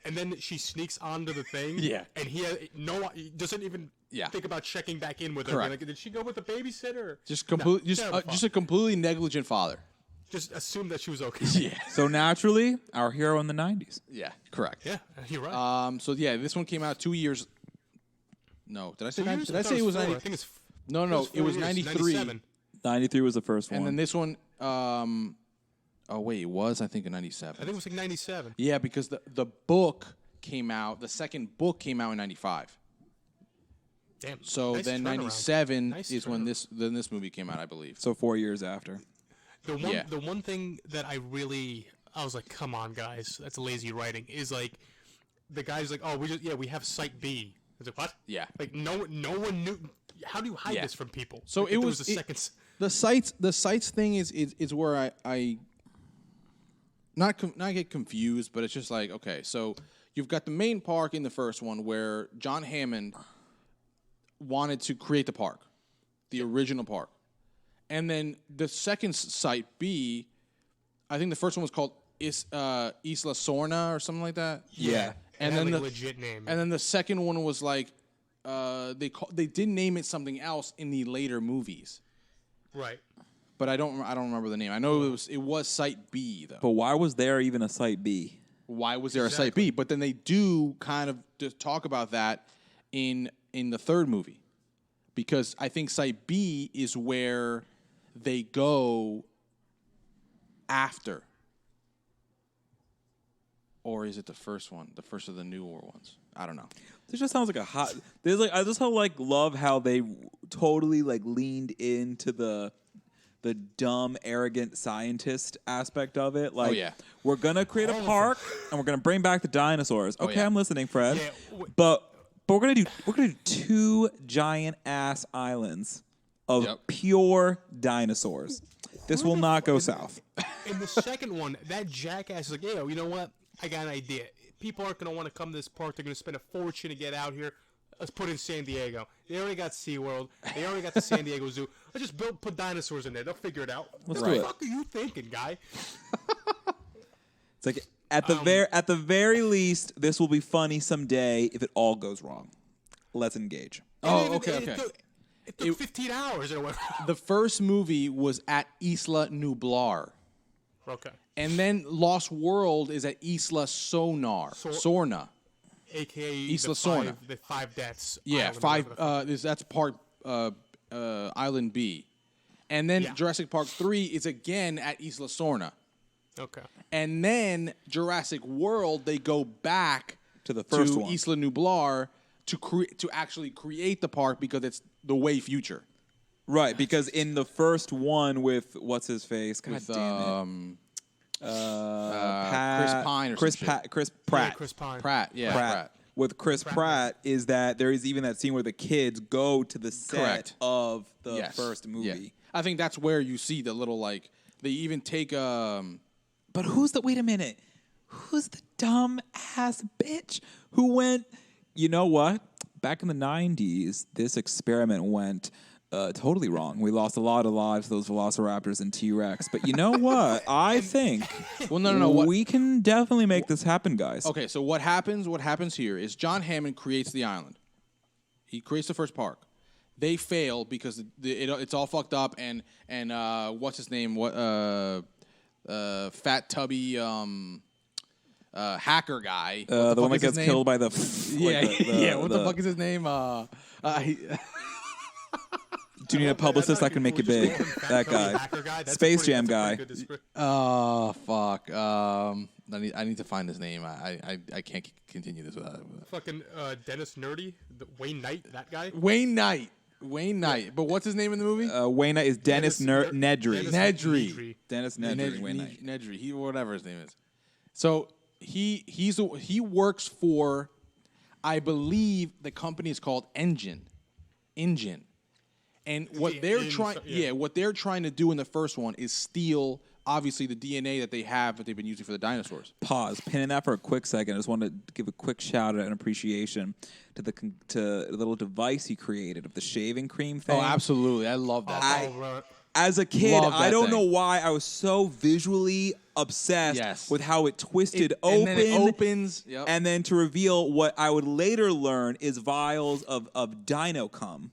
S2: and then she sneaks onto the thing. And he doesn't even think about checking back in with her. Like, did she go with the babysitter?
S1: Just a completely negligent father.
S2: Just assume that she was okay.
S1: Yeah.
S3: So naturally, our hero in the 90s.
S1: Yeah. Correct.
S2: Yeah, you're right.
S1: So yeah, this one came out 2 years. No, did I say? Did I say it was
S2: 4.
S1: 90?
S2: I think it's.
S1: No, it was 93.
S2: 97.
S3: 93 was the first one.
S1: And then this one. Oh wait, it was I think in 97.
S2: I think it was like 97.
S1: Yeah, because the book came out. The second book came out in 95.
S2: Damn.
S1: So
S2: nice
S1: then
S2: turnaround.
S1: 97
S2: Nice
S1: is when this movie came out, I believe.
S3: So 4 years after.
S2: The one thing that I was like, come on, guys, that's lazy writing. Is like, the guy's like, oh, we have Site B. I was like, what?
S1: Yeah.
S2: Like no one knew. How do you hide this from people?
S1: So
S2: like,
S1: it was
S2: the second.
S1: The sites thing is where I not get confused, but it's just like, okay, so you've got the main park in the first one where John Hammond wanted to create the park, the original park. And then the second site B, I think the first one was called Isla Sorna or something like that.
S3: Yeah.
S2: And then the legit name.
S1: And then the second one was like they did name it something else in the later movies.
S2: Right.
S1: But I don't remember the name. I know it was Site B though.
S3: But why was there even a Site B?
S1: Why was there a Site B? But then they do kind of just talk about that in the third movie. Because I think Site B is where they go after. Or is it the first one? The first of the newer ones? I don't know.
S3: This just sounds like a hot. There's like I just love how they totally like leaned into the dumb, arrogant scientist aspect of it. Like, we're gonna create a park and we're gonna bring back the dinosaurs. Okay, I'm listening, Fred.
S2: Yeah,
S3: but we're gonna do 2 giant ass islands of pure dinosaurs. This will not go south.
S2: In the second one, that jackass is like, yo, you know what? I got an idea. People aren't going to want to come to this park. They're going to spend a fortune to get out here. Let's put it in San Diego. They already got SeaWorld. They already got the San Diego Zoo. Let's just put dinosaurs in there. They'll figure it out.
S3: Let's
S2: what
S3: do
S2: the
S3: it.
S2: fuck are you thinking, guy?
S3: It's like at the very least, this will be funny someday if it all goes wrong. Let's engage.
S1: Okay.
S2: It took 15 hours or whatever.
S1: The first movie was at Isla Nublar.
S2: Okay.
S1: And then Lost World is at Isla Sorna.
S2: AKA
S1: Isla Sorna.
S2: The 5 deaths.
S1: Yeah,
S2: island,
S1: that's part Island B. And then Jurassic Park 3 is again at Isla Sorna.
S2: Okay.
S1: And then Jurassic World, they go back
S3: to the first one,
S1: Isla Nublar, to actually create the park because it's the way future.
S3: Right, because in the first one with what's his face, God damn it,
S1: Chris Pine or
S3: Chris
S1: some shit.
S3: Chris Pratt.
S2: Yeah, Chris Pine.
S1: Pratt.
S3: With Chris Pratt is that there is even that scene where the kids go to the set of the first movie.
S1: Yeah. I think that's where you see the little like they even take
S3: But wait a minute. Who's the dumb ass bitch who went, you know what? Back in the 90s, this experiment went totally wrong. We lost a lot of lives to those velociraptors and T-Rex. But you know what? I think we can definitely make this happen, guys.
S1: Okay, so what happens here is John Hammond creates the island. He creates the first park. They fail because it's all fucked up and what's his name? Fat tubby hacker guy.
S3: The one that gets killed by the
S1: what the fuck is his name?
S3: Do you need a publicist that can make it big? That guy. Space Jam guy.
S1: Oh, fuck. I need to find his name. I can't continue this without it.
S2: Fucking Dennis Nerdy, Wayne Knight, that guy.
S1: Wayne Knight. But what's his name in the movie?
S3: Wayne Knight is Dennis Nedry.
S1: Dennis
S3: Nedry. Wayne Knight.
S1: Nedry. Whatever his name is. So he works for, I believe the company is called Engine. And what they're trying to do in the first one is steal obviously the DNA that they have that they've been using for the dinosaurs.
S3: Pause. Pinning that for a quick second. I just wanted to give a quick shout out and appreciation to the little device he created of the shaving cream thing.
S1: Oh, absolutely. I love that.
S3: As a kid, I don't know
S1: thing.
S3: why I was so visually obsessed with how it twisted open.
S1: And then it opens. Yep.
S3: And then to reveal what I would later learn is vials of dino cum.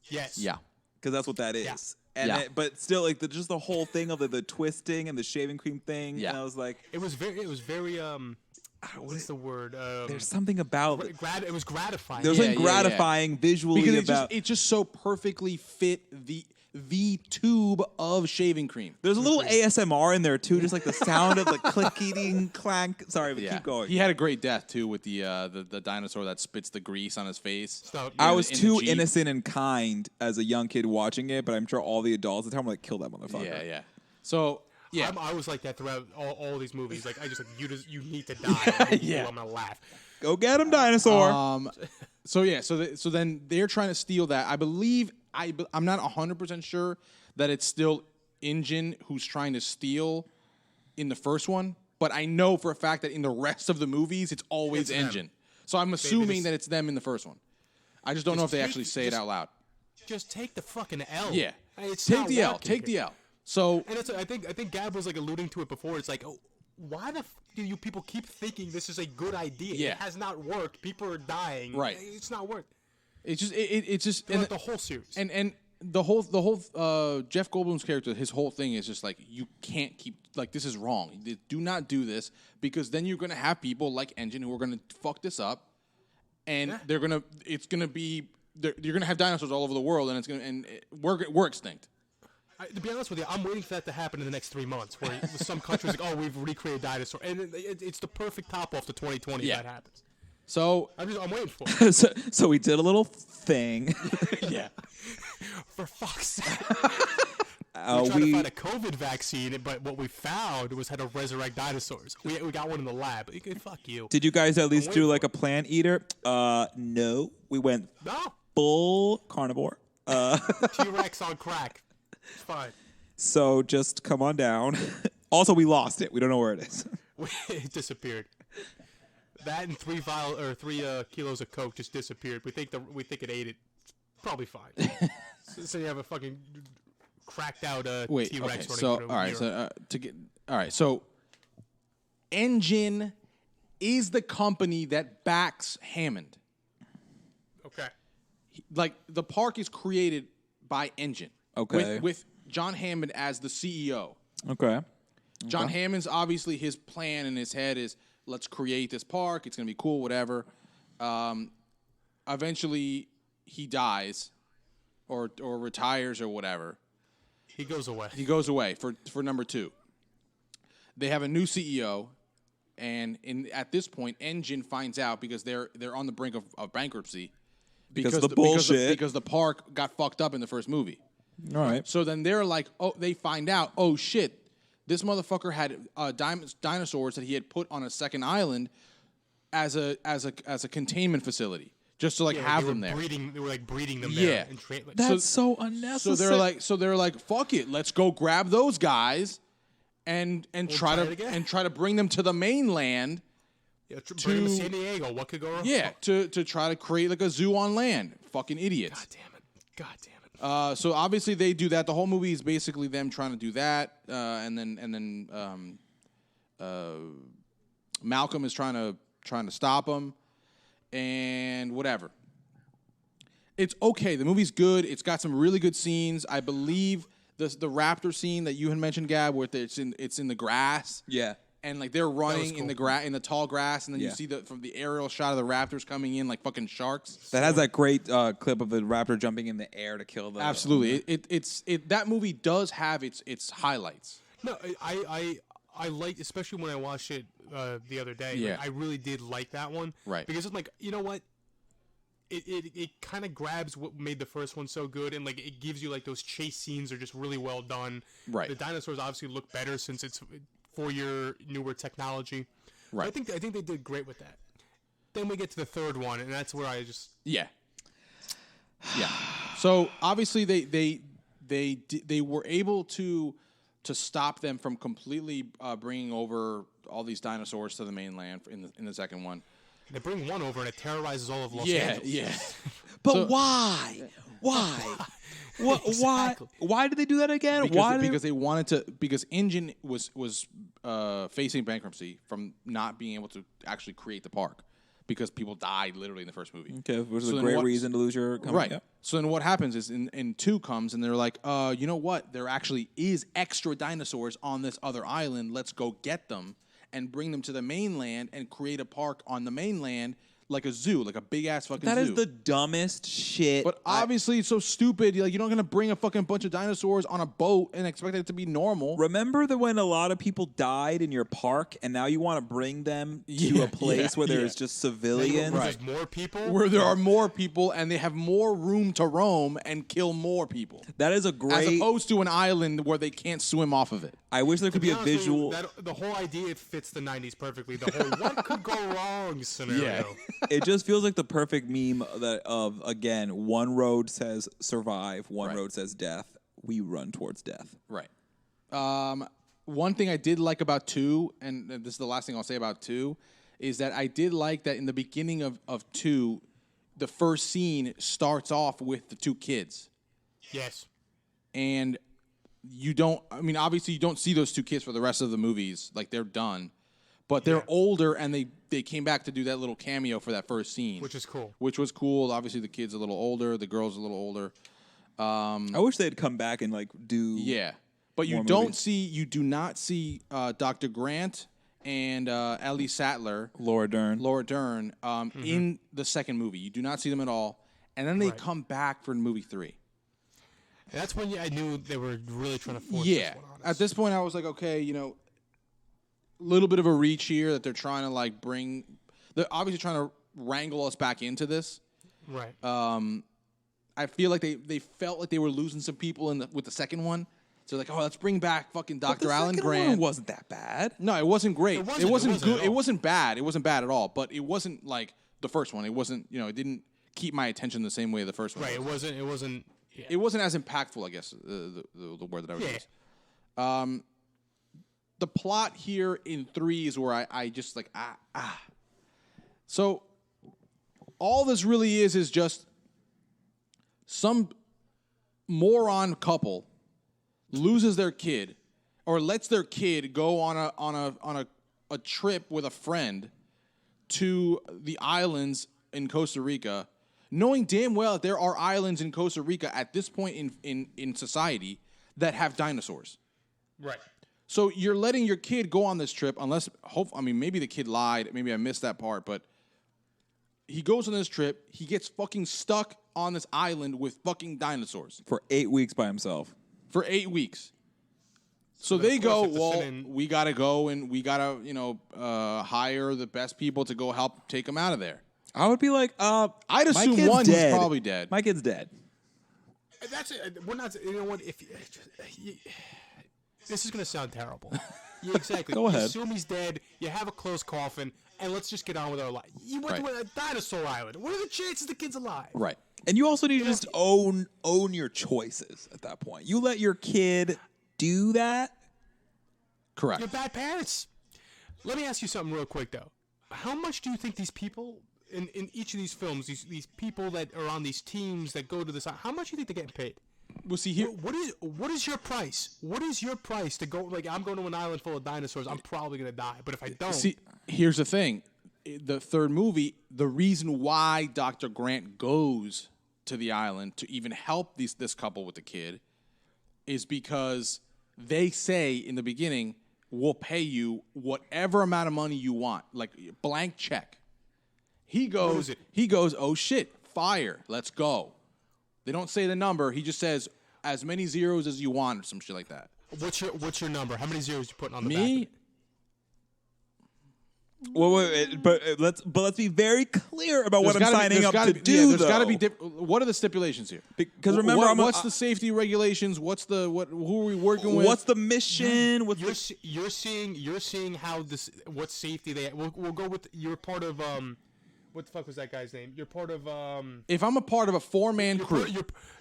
S2: Yes.
S1: Yeah.
S3: Because that's what that is.
S2: Yeah.
S3: And but still, like just the whole thing of the twisting and the shaving cream thing.
S1: Yeah.
S3: And I was like,
S2: it was very what is the word?
S3: there's something about
S2: it was gratifying.
S3: There's something gratifying visually
S1: because it just so perfectly fit the tube of shaving cream.
S3: There's a little ASMR in there too, just like the sound of the clicking clank. Sorry, but keep going.
S1: He had a great death too with the dinosaur that spits the grease on his face.
S3: I was too innocent and kind as a young kid watching it, but I'm sure all the adults at the time were like, kill that motherfucker.
S1: Yeah, yeah. So yeah,
S2: I was like that throughout all these movies. Like I just like you need to die.
S1: Yeah.
S2: I'm gonna laugh.
S3: Go get him, dinosaur.
S1: So then they're trying to steal that. I believe I'm not 100% sure that it's still InGen who's trying to steal in the first one, but I know for a fact that in the rest of the movies it's always InGen. So I'm assuming that it's them in the first one. I just don't know if they actually say it out loud.
S2: Just take the fucking L.
S1: Yeah,
S2: it's
S1: take the L. Take the L. So
S2: and I think Gab was like alluding to it before. It's like, why the do you people keep thinking this is a good idea?
S1: Yeah.
S2: It has not worked. People are dying.
S1: Right.
S2: It's not worked.
S1: It's just
S2: and the whole series.
S1: And the whole Jeff Goldblum's character, his whole thing is just like, you can't keep, like, this is wrong. Do not do this, because then you're gonna have people like InGen who are gonna fuck this up, and you're gonna have dinosaurs all over the world, and we're extinct.
S2: To be honest with you, I'm waiting for that to happen in the next 3 months, where some countries like, we've recreated dinosaur, and it's the perfect top off to 2020 if that happens.
S1: So
S2: I'm waiting for it.
S3: so we did a little thing.
S2: Yeah. For fuck's sake. We tried to find a COVID vaccine, but what we found was how to resurrect dinosaurs. We got one in the lab. Fuck you.
S3: Did you guys at least do like a plant eater? No. We went full carnivore.
S2: T-Rex on crack. It's fine.
S3: So just come on down. Also, we lost it. We don't know where it is.
S2: It disappeared. That and 3 kilos of coke just disappeared. We think it ate it. It's probably fine. So you have a fucking cracked out T-Rex running through
S1: all right. So InGen is the company that backs Hammond.
S2: Okay.
S1: Like, the park is created by InGen.
S3: Okay.
S1: With John Hammond as the CEO.
S3: Okay.
S1: John Hammond's obviously, his plan in his head is, let's create this park. It's going to be cool, whatever. Eventually, he dies or retires or whatever.
S2: He goes away.
S1: He goes away for number 2. They have a new CEO, and at this point, InGen finds out, because they're on the brink of bankruptcy.
S3: Because of the bullshit.
S1: Because the park got fucked up in the first movie.
S3: All right.
S1: So then they're like, they find out, oh shit, this motherfucker had dinosaurs that he had put on a second island as a containment facility, just to have them there.
S2: They were like breeding them
S1: there.
S2: Yeah.
S3: That's so unnecessary.
S1: So they're like, fuck it, let's go grab those guys and try to bring them to the mainland.
S2: Yeah, bring them to San Diego. What could go wrong?
S1: Yeah, to try to create like a zoo on land. Fucking idiots.
S2: God damn it.
S1: So obviously they do that. The whole movie is basically them trying to do that, and then Malcolm is trying to stop them, and whatever. It's okay. The movie's good. It's got some really good scenes. I believe the raptor scene that you had mentioned, Gab, where it's in the grass.
S3: Yeah.
S1: And like they're running in the tall grass, and then you see from the aerial shot of the raptors coming in like fucking sharks.
S3: That has that great clip of the raptor jumping in the air to kill them.
S1: Absolutely, that movie does have its highlights.
S2: No, I liked, especially when I watched it the other day.
S1: Yeah.
S2: Like, I really did like that one,
S1: right?
S2: Because it's like, you know what, it kind of grabs what made the first one so good, and like it gives you like those chase scenes are just really well done.
S1: Right.
S2: The dinosaurs obviously look better since it's for your newer technology.
S1: Right.
S2: I think they did great with that. Then we get to the third one, and that's where I just
S1: yeah. So obviously they were able to to stop them from completely bringing over all these dinosaurs to the mainland in the second one.
S2: They bring one over and it terrorizes all of Los Angeles.
S1: Yeah.
S3: But why? Why? What?
S2: Exactly.
S3: Why did they do that again?
S1: Because they wanted to. Because Engine was facing bankruptcy from not being able to actually create the park because people died literally in the first movie.
S3: Okay, which is a great reason to lose your company.
S1: Right.
S3: Yep.
S1: So then what happens is in 2 comes and they're like, you know what? There actually is extra dinosaurs on this other island. Let's go get them and bring them to the mainland and create a park on the mainland. Like a zoo, like a big ass fucking zoo.
S3: That is the dumbest shit.
S1: But obviously, it's so stupid. You're not gonna bring a fucking bunch of dinosaurs on a boat and expect it to be normal.
S3: Remember when a lot of people died in your park, and now you want to bring them to a place where there's just civilians?
S2: Where there's more people?
S1: Where there are more people and they have more room to roam and kill more people.
S3: That is a great...
S1: As opposed to an island where they can't swim off of it.
S3: I wish there could be a visual...
S2: The whole idea fits the 90s perfectly. The whole what could go wrong scenario.
S1: Yeah.
S3: It just feels like the perfect meme of, again, one road says survive, one road says death. We run towards death.
S1: Right. One thing I did like about 2, and this is the last thing I'll say about 2, is that I did like that in the beginning of 2, the first scene starts off with the 2 kids.
S2: Yes.
S1: And obviously you don't see those 2 kids for the rest of the movies. Like, they're done. But they're older, and they came back to do that little cameo for that first scene.
S2: Which is cool.
S1: Which was cool. Obviously, the kid's a little older. The girl's a little older.
S3: I wish they'd come back and, do...
S1: Yeah. But you do not see Dr. Grant and Ellie Sattler.
S3: Laura
S1: Dern in the second movie. You do not see them at all. And then they come back for movie 3.
S2: That's when I knew they were really trying to force this one on us.
S1: At this point, I was like, okay, little bit of a reach here that they're trying to bring. They're obviously trying to wrangle us back into this.
S2: Right.
S1: I feel like they felt like they were losing some people with the second one. So they're like, let's bring back fucking Dr. Alan Grant.
S3: One wasn't that bad.
S1: No, it wasn't great. It wasn't good.
S2: It
S1: wasn't bad. It wasn't bad at all. But it wasn't like the first one. It wasn't. It didn't keep my attention the same way the first one.
S2: Right.
S1: Was.
S2: It wasn't. Yeah.
S1: It wasn't as impactful, I guess. The word that I would use. The plot here in 3 is where I just So all this really is just some moron couple loses their kid or lets their kid go on a trip with a friend to the islands in Costa Rica, knowing damn well that there are islands in Costa Rica at this point in society that have dinosaurs.
S2: Right.
S1: So you're letting your kid go on this trip, maybe the kid lied. Maybe I missed that part, but he goes on this trip. He gets fucking stuck on this island with fucking dinosaurs.
S3: For 8 weeks by himself.
S1: For 8 weeks. So they go, we got to go and we got to, hire the best people to go help take him out of there.
S3: I would be like,
S1: I'd assume one who's probably dead.
S3: My kid's dead.
S2: That's it. We're not, what, if... This is going to sound terrible. Yeah, exactly.
S3: Go ahead.
S2: You assume he's dead, you have a closed coffin, and let's just get on with our life. You went to a dinosaur island. What are the chances the kid's alive?
S1: Right.
S3: And you also need to just own your choices at that point. You let your kid do that?
S1: Correct.
S2: You're bad parents. Let me ask you something real quick, though. How much do you think these people, in each of these films, these people that are on these teams that go to this, how much do you think they're getting paid?
S1: Well, see here.
S2: What is your price? What is your price to go? Like, I'm going to an island full of dinosaurs. I'm probably gonna die. But if I don't,
S1: see, here's the thing: the third movie, the reason why Dr. Grant goes to the island to even help this couple with the kid is because they say in the beginning, "We'll pay you whatever amount of money you want, like blank check." He goes, "Oh shit, fire! Let's go." They don't say the number. He just says as many zeros as you want or some shit like that.
S2: What's your number? How many zeros you putting on the
S1: Me?
S2: back?
S3: Well, wait, but let's be very clear about what I'm signing up to do.
S1: There's got to be. What are the stipulations here?
S3: Because remember,
S1: what's the safety regulations? Who are we working with?
S3: What's the mission?
S2: You're seeing how this what safety they. We'll go with you're part of what the fuck was that guy's name? You're part of
S1: If I'm a part of a 4-man crew,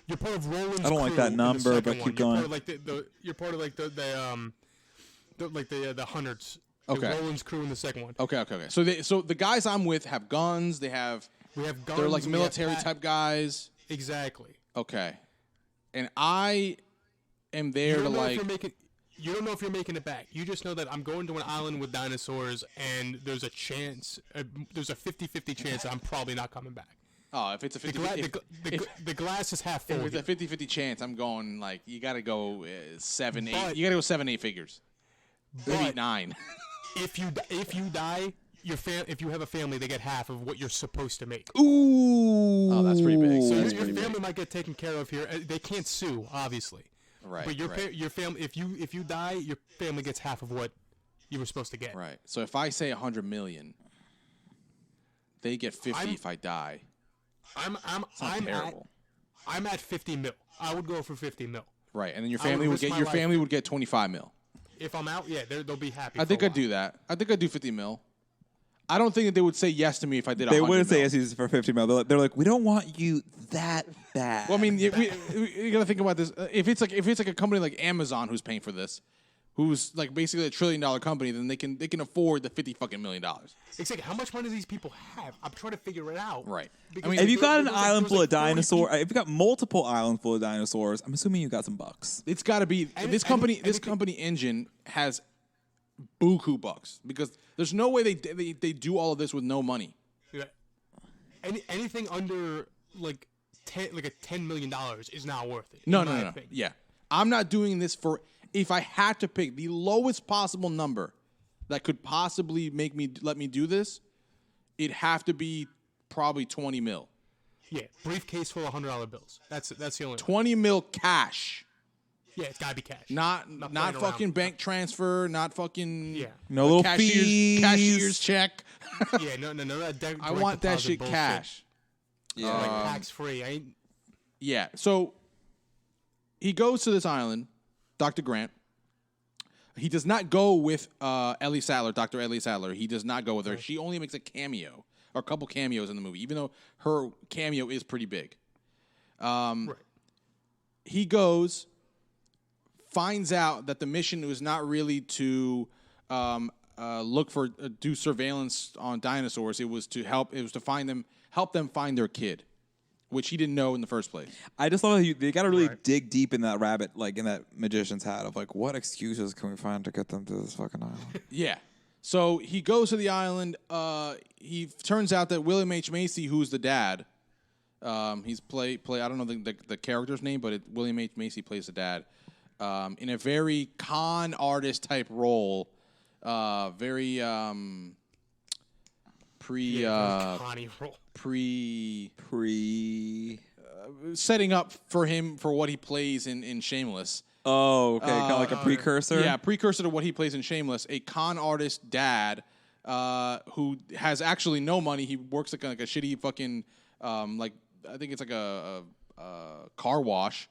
S2: you're part of Roland's.
S3: I don't like that number, but keep going.
S2: You're part of like the hunters.
S1: Okay.
S2: Roland's crew in the second one.
S1: Okay. So the guys I'm with have guns. We have guns. They're like military type guys.
S2: Exactly.
S1: Okay. And I am there to like.
S2: You don't know if you're making it back. You just know that I'm going to an island with dinosaurs, and there's a chance. There's a 50-50 chance that I'm probably not coming back.
S1: Oh, if it's a 50-50,
S2: the glass is half full.
S1: If it's a 50-50 chance, I'm going like you got to go 7, 8. You got to go 7, 8 figures. Maybe 9. If you die, if you have a family, they get half of what you're supposed to make.
S3: Ooh.
S1: Oh, that's pretty big.
S2: So your family might get taken care of here. They can't sue, obviously.
S1: Right.
S2: But your family, if you die, your family gets half of what you were supposed to get.
S1: Right. So if I say 100 million, they get 50 if I die.
S2: I'm at 50 mil. I would go for 50 mil.
S1: Right, and then your family would get 25 mil.
S2: If I'm out, yeah, they'll be happy.
S1: I think I'd do that. I think I'd do 50 mil. I don't think that they would say yes to me if I did 100
S3: They wouldn't say
S1: mil.
S3: yes for 50 mil. They're like, we don't want you that bad.
S1: Well, I mean, you got to think about this. If it's like a company like Amazon who's paying for this, who's like basically $1 trillion company, then they can afford the $50 million.
S2: Exactly. How much money do these people have? I'm trying to figure it out.
S1: Right.
S3: I mean, if you got an island full of dinosaurs, if you got multiple islands full of dinosaurs, I'm assuming you got some bucks.
S1: It's got to be this company Engine has buku bucks because there's no way they do all of this with no money.
S2: Yeah. Anything under like $10 million is not worth it.
S1: No. Yeah, I'm not doing this for. If I had to pick the lowest possible number that could possibly let me do this, it'd have to be probably 20 mil.
S2: Yeah, briefcase full of $100 bills. That's the only
S1: 20 mil cash.
S2: Yeah, it's gotta be cash.
S1: Not fucking bank transfer. Not fucking
S3: no little
S1: cashier's check.
S2: Yeah, no.
S1: I want that shit
S2: bullshit.
S1: cash.
S2: Yeah, like tax free.
S1: Yeah. So he goes to this island, Dr. Grant. He does not go with Ellie Sattler, Dr. Ellie Sattler. He does not go with her. She only makes a cameo or a couple cameos in the movie, even though her cameo is pretty big. Right. He goes. Finds out that the mission was not really to do surveillance on dinosaurs. It was to help them find their kid, which he didn't know in the first place.
S3: I just thought they got to really dig deep in that rabbit, like in that magician's hat of like, what excuses can we find to get them to this fucking island?
S1: Yeah. So he goes to the island. He turns out that William H. Macy, who's the dad, he's play. I don't know the character's name, but William H. Macy plays the dad. In a very con artist type role, very setting up for him for what he plays in Shameless.
S3: Oh, okay, kind of like a precursor.
S1: Yeah, precursor to what he plays in Shameless. A con artist dad who has actually no money. He works like a shitty fucking I think it's like a car wash.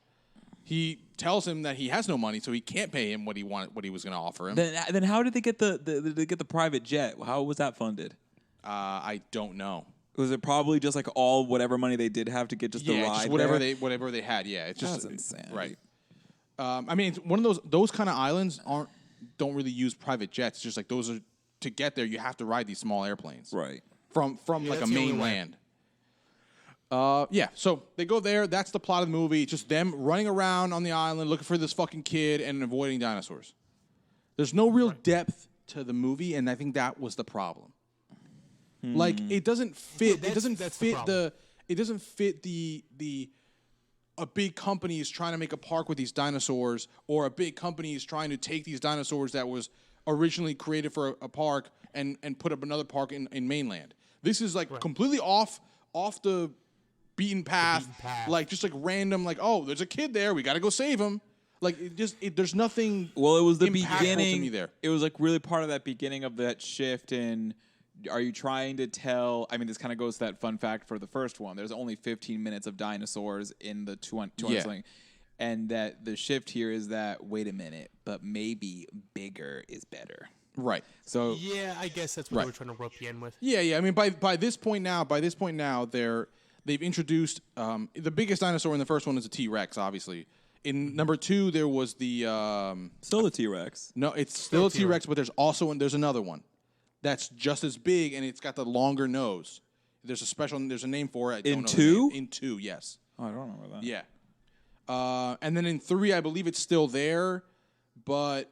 S1: He tells him that he has no money, so he can't pay him what he was going to offer him.
S3: Then how did they get the private jet? How was that funded?
S1: I don't know.
S3: Was it probably just like all whatever money they did have to get the ride?
S1: Just whatever they had. Yeah, it's just
S3: that's insane.
S1: Right. I mean, it's one of those kind of islands don't really use private jets. It's just like those are to get there. You have to ride these small airplanes.
S3: Right.
S1: From like a main land. So they go there. That's the plot of the movie. Just them running around on the island looking for this fucking kid and avoiding dinosaurs. There's no real depth to the movie, and I think that was the problem. Like it doesn't fit. It doesn't fit the a big company is trying to make a park with these dinosaurs, or a big company is trying to take these dinosaurs that was originally created for a park and put up another park in mainland. This is like completely off the beaten path, like just like random, like, oh, there's a kid there, we got to go save him. Like there's nothing.
S3: Well, it was the
S1: beginning. To me there.
S3: It was like really part of that beginning of that shift in. Are you trying to tell? I mean, this kind of goes to that fun fact for the first one. There's only 15 minutes of dinosaurs in the 200 something, and that the shift here is that wait a minute, but maybe bigger is better.
S1: Right.
S3: So
S2: yeah, I guess that's what they were trying to rope you in with.
S1: Yeah. I mean, by this point now, they've introduced the biggest dinosaur in the first one is a T-Rex, obviously. In number 2, there was the
S3: still the T-Rex.
S1: No, it's still a T-Rex, but there's another one that's just as big and it's got the longer nose. There's a name for it.
S3: In 2?
S1: In 2, yes.
S3: Oh, I don't remember that.
S1: Yeah. And then in 3, I believe it's still there, but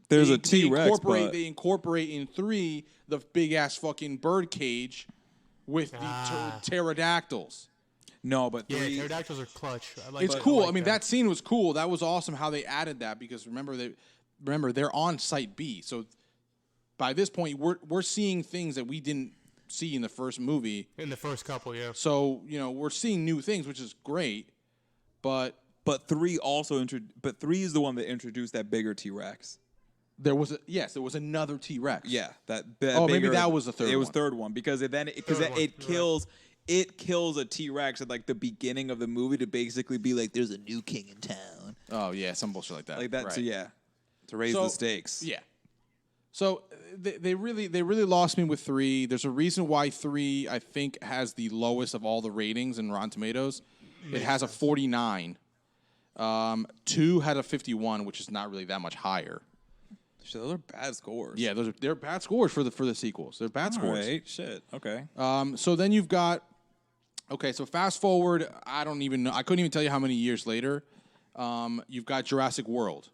S3: there's a T-Rex.
S1: They incorporate in 3 the big ass fucking bird cage with the pterodactyls.
S3: No, but 3...
S2: pterodactyls are clutch.
S1: It's cool. I mean, that scene was cool. That was awesome how they added that because remember they're on Site B. So by this point, we're seeing things that we didn't see in the first movie.
S2: In the first couple, yeah.
S1: So we're seeing new things, which is great. But
S3: 3 also but 3 is the one that introduced that bigger T-Rex.
S1: There was another T-Rex.
S3: Yeah,
S1: maybe that was the third one.
S3: It was third one because it kills a T-Rex at like the beginning of the movie to basically be like there's a new king in town.
S1: Oh yeah, some bullshit like that.
S3: Like that.
S1: Right.
S3: So yeah, to raise the stakes.
S1: Yeah. So they really lost me with 3. There's a reason why 3 I think has the lowest of all the ratings in Rotten Tomatoes. It has a 49. 2 had a 51, which is not really that much higher.
S3: Shit, those are bad scores.
S1: Yeah, they're bad scores for the sequels. They're bad scores.
S3: Right. Shit. Okay.
S1: So then you've got. Okay, so fast forward. I don't even know. I couldn't even tell you how many years later. You've got Jurassic World.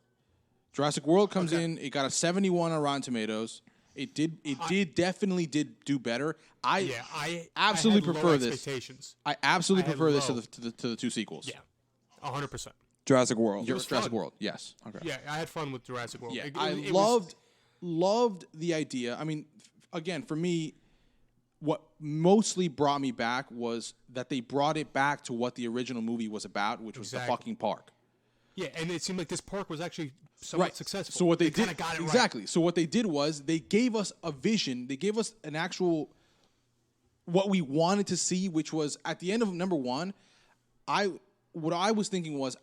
S1: Jurassic World comes in. It got a 71 on Rotten Tomatoes. It definitely did do better. I absolutely prefer this. I absolutely prefer this to the 2 sequels.
S2: Yeah, 100%.
S3: Jurassic World.
S1: Jurassic World. Yes.
S2: Okay. Yeah, I had fun with Jurassic World.
S1: Yeah, I loved the idea. I mean, again, for me, what mostly brought me back was that they brought it back to what the original movie was about, which was the fucking park.
S2: Yeah, and it seemed like this park was actually somewhat successful.
S1: So what they did
S2: got it
S1: exactly.
S2: Right.
S1: So what they did was they gave us a vision. They gave us an actual what we wanted to see, which was at the end of number 1. What I was thinking was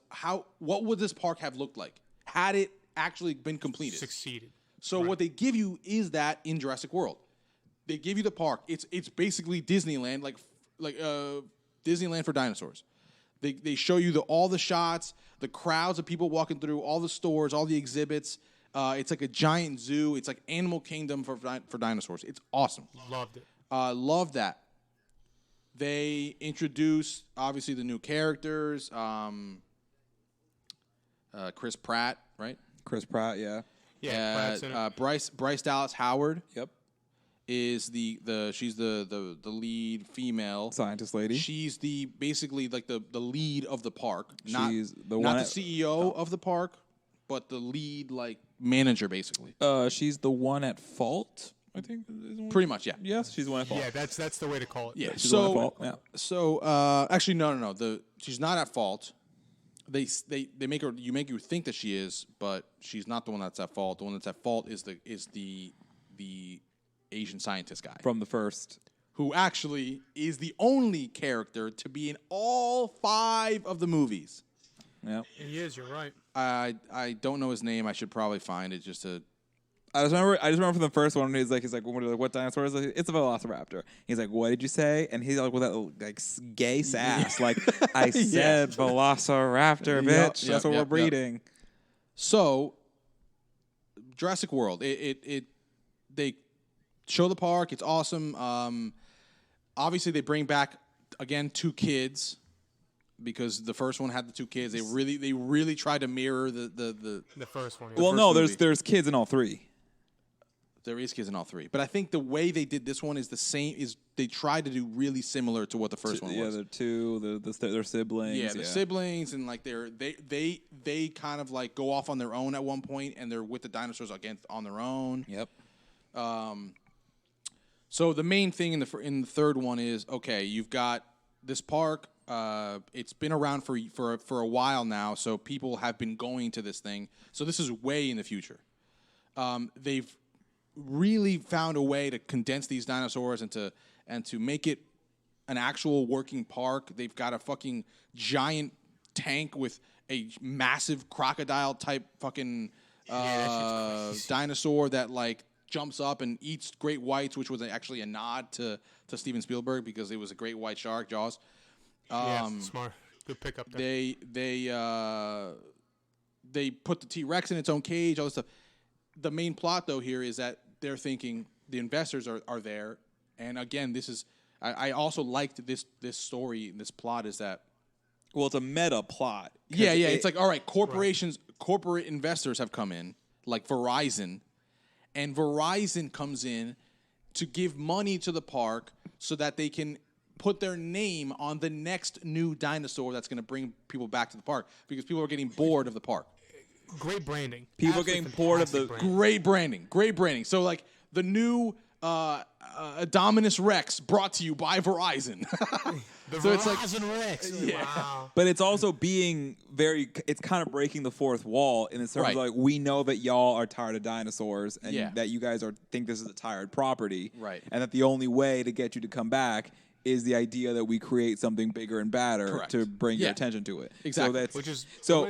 S1: what would this park have looked like had it actually been completed?
S2: Succeeded.
S1: So what they give you is that in Jurassic World. They give you the park. It's basically Disneyland, like Disneyland for dinosaurs. They show you all the shots, the crowds of people walking through, all the stores, all the exhibits. It's like a giant zoo. It's like Animal Kingdom for dinosaurs. It's awesome.
S2: Loved it.
S1: Loved that. They introduced obviously the new characters. Chris Pratt, right?
S3: Chris Pratt, yeah.
S2: Yeah.
S1: Bryce Dallas Howard.
S3: Yep.
S1: Is she's the lead female
S3: scientist lady.
S1: She's basically like the lead of the park.
S3: She's the
S1: CEO of the park, but the lead like manager basically.
S3: She's the one at fault, I think.
S1: Pretty much, yeah.
S3: Yes, she's the one at fault.
S2: Yeah, that's the way to call it.
S1: Yeah.
S3: She's the one at fault. Yeah.
S1: So actually no. She's not at fault. They make her you think that she is, but she's not the one that's at fault. The one that's at fault is the Asian scientist guy
S3: from the first,
S1: who actually is the only character to be in all 5 of the movies.
S3: Yeah,
S2: he is. You're right.
S1: I don't know his name. I should probably find it just to.
S3: I just remember from the first one. He's like, what dinosaur is it? It's a velociraptor. He's like, what did you say? And he's like, with that like gay sass, like I said, velociraptor, bitch. That's what we're breeding.
S1: So, Jurassic World. They show the park. It's awesome. Obviously, they bring back again 2 kids because the first one had the 2 kids. They really tried to mirror the
S2: first one.
S3: Well, no, there's kids in all 3.
S1: There is kids in all 3, but I think the way they did this one is the same. Is they tried to do really similar to what the first one was.
S3: Yeah, the 2, their siblings.
S1: Yeah, the siblings, and like they kind of like go off on their own at one point, and they're with the dinosaurs on their own.
S3: Yep.
S1: So the main thing in the third one is okay. You've got this park. It's been around for a while now, so people have been going to this thing. So this is way in the future. They've really found a way to condense these dinosaurs and to make it an actual working park. They've got a fucking giant tank with a massive crocodile type fucking dinosaur that like jumps up and eats great whites, which was actually a nod to Steven Spielberg because it was a great white shark, Jaws.
S2: Smart. Good pickup there.
S1: They put the T-Rex in its own cage, all this stuff. The main plot, though, here is that they're thinking the investors are there. And again, this is I also liked this story, this plot is that.
S3: Well, it's a meta plot.
S1: Yeah. It's like, all right, corporate investors have come in, like Verizon, and Verizon comes in to give money to the park so that they can put their name on the next new dinosaur that's going to bring people back to the park because people are getting bored of the park.
S2: Great branding.
S3: People getting bored of the
S1: great branding. So like the new Dominus Rex brought to you by Verizon.
S2: The
S1: so
S2: Verizon Rex.
S1: Yeah.
S2: Wow.
S3: But it's also being it's kind of breaking the fourth wall in the terms of like, we know that y'all are tired of dinosaurs and that you guys think this is a tired property.
S1: Right.
S3: And that the only way to get you to come back is the idea that we create something bigger and badder to bring your attention to it.
S1: Exactly.
S3: So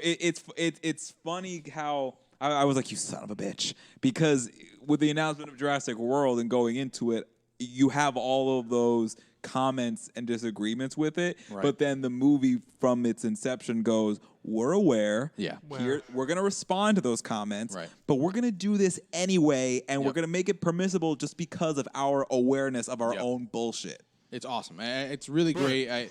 S3: it's funny how I was like, you son of a bitch, because with the announcement of Jurassic World and going into it, you have all of those comments and disagreements with it, but then the movie from its inception goes, we're aware, we're going to respond to those comments, but we're going to do this anyway, and we're going to make it permissible just because of our awareness of our own bullshit.
S1: It's awesome. It's really great.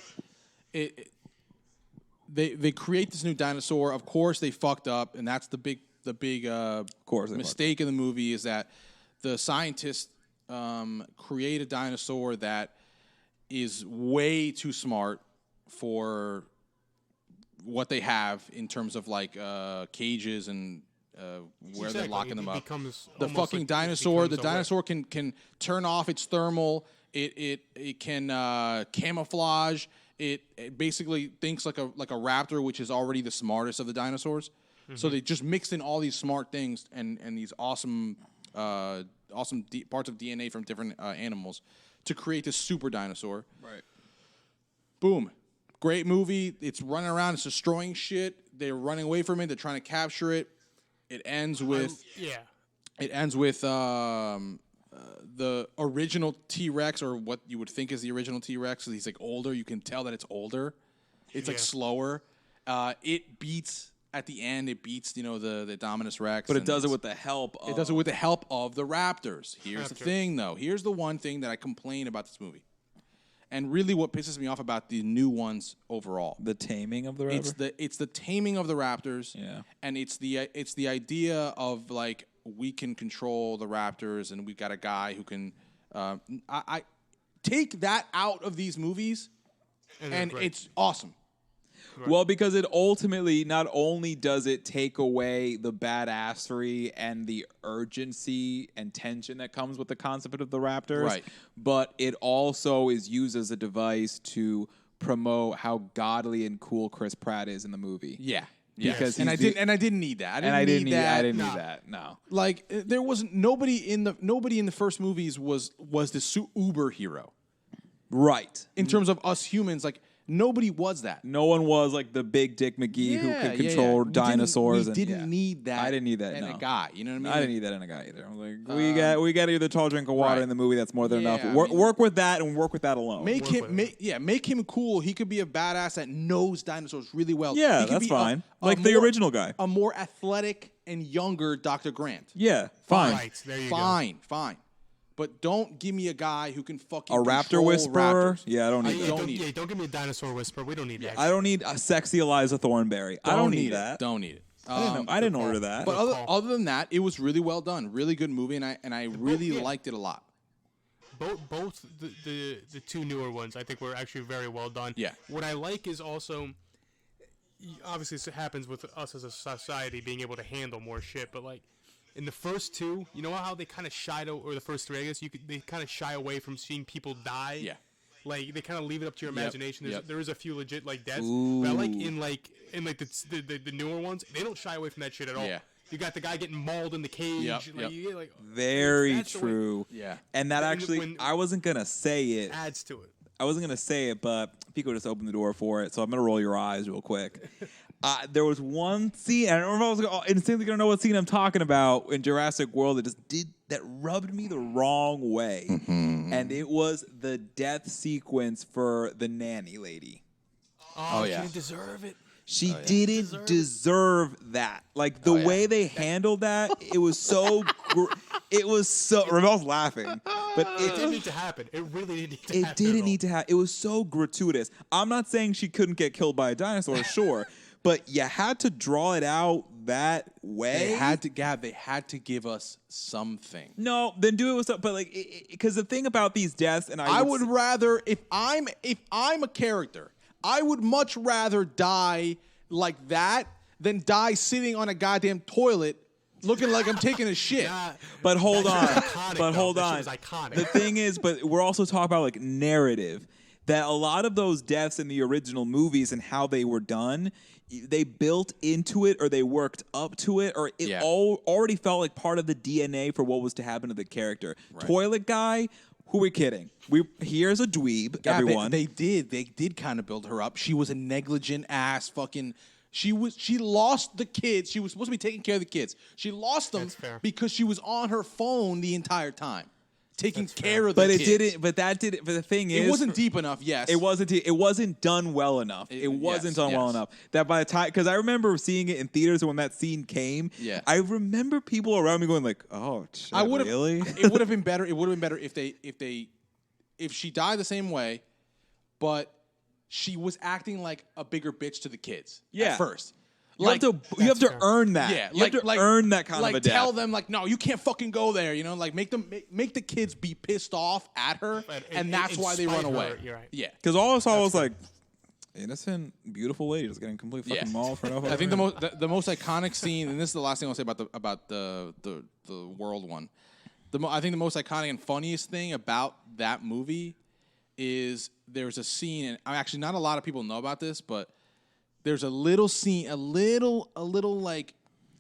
S1: They create this new dinosaur. Of course, they fucked up, and that's the big mistake in the movie is that the scientists create a dinosaur that is way too smart for what they have in terms of like cages and where they're locking them up. The fucking dinosaur, the dinosaur can turn off its thermal. It can camouflage. It basically thinks like a raptor, which is already the smartest of the dinosaurs. Mm-hmm. So they just mixed in all these smart things and these awesome parts of DNA from different animals to create this super dinosaur.
S3: Right.
S1: Boom. Great movie. It's running around. It's destroying shit. They're running away from it. They're trying to capture it. It ends with the original T-Rex, or what you would think is the original T-Rex. So he's like older. You can tell that it's older. It's like slower. It beats at the end. It beats the Dominus Rex.
S3: But it does it with the help of...
S1: It does it with the help of the Raptors. Here's the thing, though. Here's the one thing that I complain about this movie. And really what pisses me off about the new ones overall.
S3: The taming of the Raptors?
S1: It's the taming of the Raptors.
S3: Yeah.
S1: And it's the idea of, like, we can control the Raptors and we've got a guy who can... I take that out of these movies and it's awesome.
S3: Right. Well, because it ultimately not only does it take away the badassery and the urgency and tension that comes with the concept of the Raptors, but it also is used as a device to promote how godly and cool Chris Pratt is in the movie.
S1: Yeah.
S3: Because
S1: I didn't need that. I didn't need that. No. Like there wasn't nobody in the first movies was this uber hero.
S3: Right.
S1: In terms of us humans, like nobody was that.
S3: No one was like the big Dick McGee who could control dinosaurs.
S1: We didn't need that.
S3: I didn't need that
S1: in a guy. You know what I mean?
S3: I didn't need that in a guy either. I'm like, we got either tall drink of water in the movie. That's more than enough. Work with that and work with that alone.
S1: Make him cool. He could be a badass that knows dinosaurs really well.
S3: Yeah, that's fine. Like the original guy,
S1: a more athletic and younger Dr. Grant.
S3: Yeah, fine.
S2: Right, there you
S1: fine. But don't give me a guy who can fucking
S3: a raptor whisperer.
S1: Raptors.
S3: Yeah, I don't need that.
S2: Don't give me a dinosaur whisperer. We don't need that.
S3: I don't need a sexy Eliza Thornbury. I don't need that.
S1: Don't need it.
S3: I didn't order that.
S1: But other than that, it was really well done. Really good movie, and I really liked it a lot.
S2: Both the two newer ones, I think, were actually very well done.
S1: Yeah.
S2: What I like is also, obviously, this happens with us as a society being able to handle more shit, but like. In the first two, you know how they kind of or the first three, I guess, they kind of shy away from seeing people die?
S1: Yeah.
S2: Like, they kind of leave it up to your imagination. There is a few legit, like, deaths.
S3: Ooh.
S2: But I like in the newer ones, they don't shy away from that shit at all.
S1: Yeah.
S2: You got the guy getting mauled in the cage.
S3: Very true.
S1: Yeah.
S3: And that actually, I wasn't going to say it.
S2: Adds to it.
S3: I wasn't going to say it, but Pico just opened the door for it, so I'm going to roll your eyes real quick. There was one scene, I don't remember if I was instantly going to know what scene I'm talking about in Jurassic World that rubbed me the wrong way. Mm-hmm. And it was the death sequence for the nanny lady.
S2: Oh yeah. She didn't deserve it.
S3: She didn't deserve that. Like the way they handled that, it was so. It was so. Ravel's laughing, but
S2: it didn't need to happen. It really didn't need to happen.
S3: It didn't need to happen. It was so gratuitous. I'm not saying she couldn't get killed by a dinosaur, sure, but you had to draw it out that way.
S1: They had to, Gab. They had to give us something.
S3: No, then do it with something. But like, because the thing about these deaths, and
S1: I would rather if I'm a character. I would much rather die like that than die sitting on a goddamn toilet looking like I'm taking a shit.
S3: But hold on.
S2: Iconic,
S3: but hold
S2: though.
S3: on.
S2: That shit was iconic.
S3: The thing is, but we're also talking about like narrative. That a lot of those deaths in the original movies and how they were done, they built into it or they worked up to it or it already felt like part of the DNA for what was to happen to the character. Right. Toilet guy. Who are we kidding? Here's a dweeb, everyone.
S1: They did kind of build her up. She was a negligent ass fucking. She lost the kids. She was supposed to be taking care of the kids. She lost them because she was on her phone the entire time, taking care of the kids.
S3: But the thing is,
S1: it wasn't deep enough. Yes,
S3: it wasn't. It wasn't done well enough. It wasn't done well enough. That by the time, because I remember seeing it in theaters when that scene came.
S1: Yeah,
S3: I remember people around me going like, "Oh, shit, really?"
S1: It would have been better. It would have been better if she died the same way, but she was acting like a bigger bitch to the kids. At first.
S3: You have to earn that.
S1: Yeah,
S3: you have to earn that kind of a death.
S1: Tell them like, no, you can't fucking go there. You know, like make the kids be pissed off at her, and that's why they run away.
S2: You're right.
S1: Yeah,
S3: because all I saw was like innocent, beautiful lady just getting completely fucking mauled for no.
S1: I think the most iconic scene, and this is the last thing I'll say about the world one. I think the most iconic and funniest thing about that movie is there's a scene, and actually not a lot of people know about this, but there's a little scene, a little like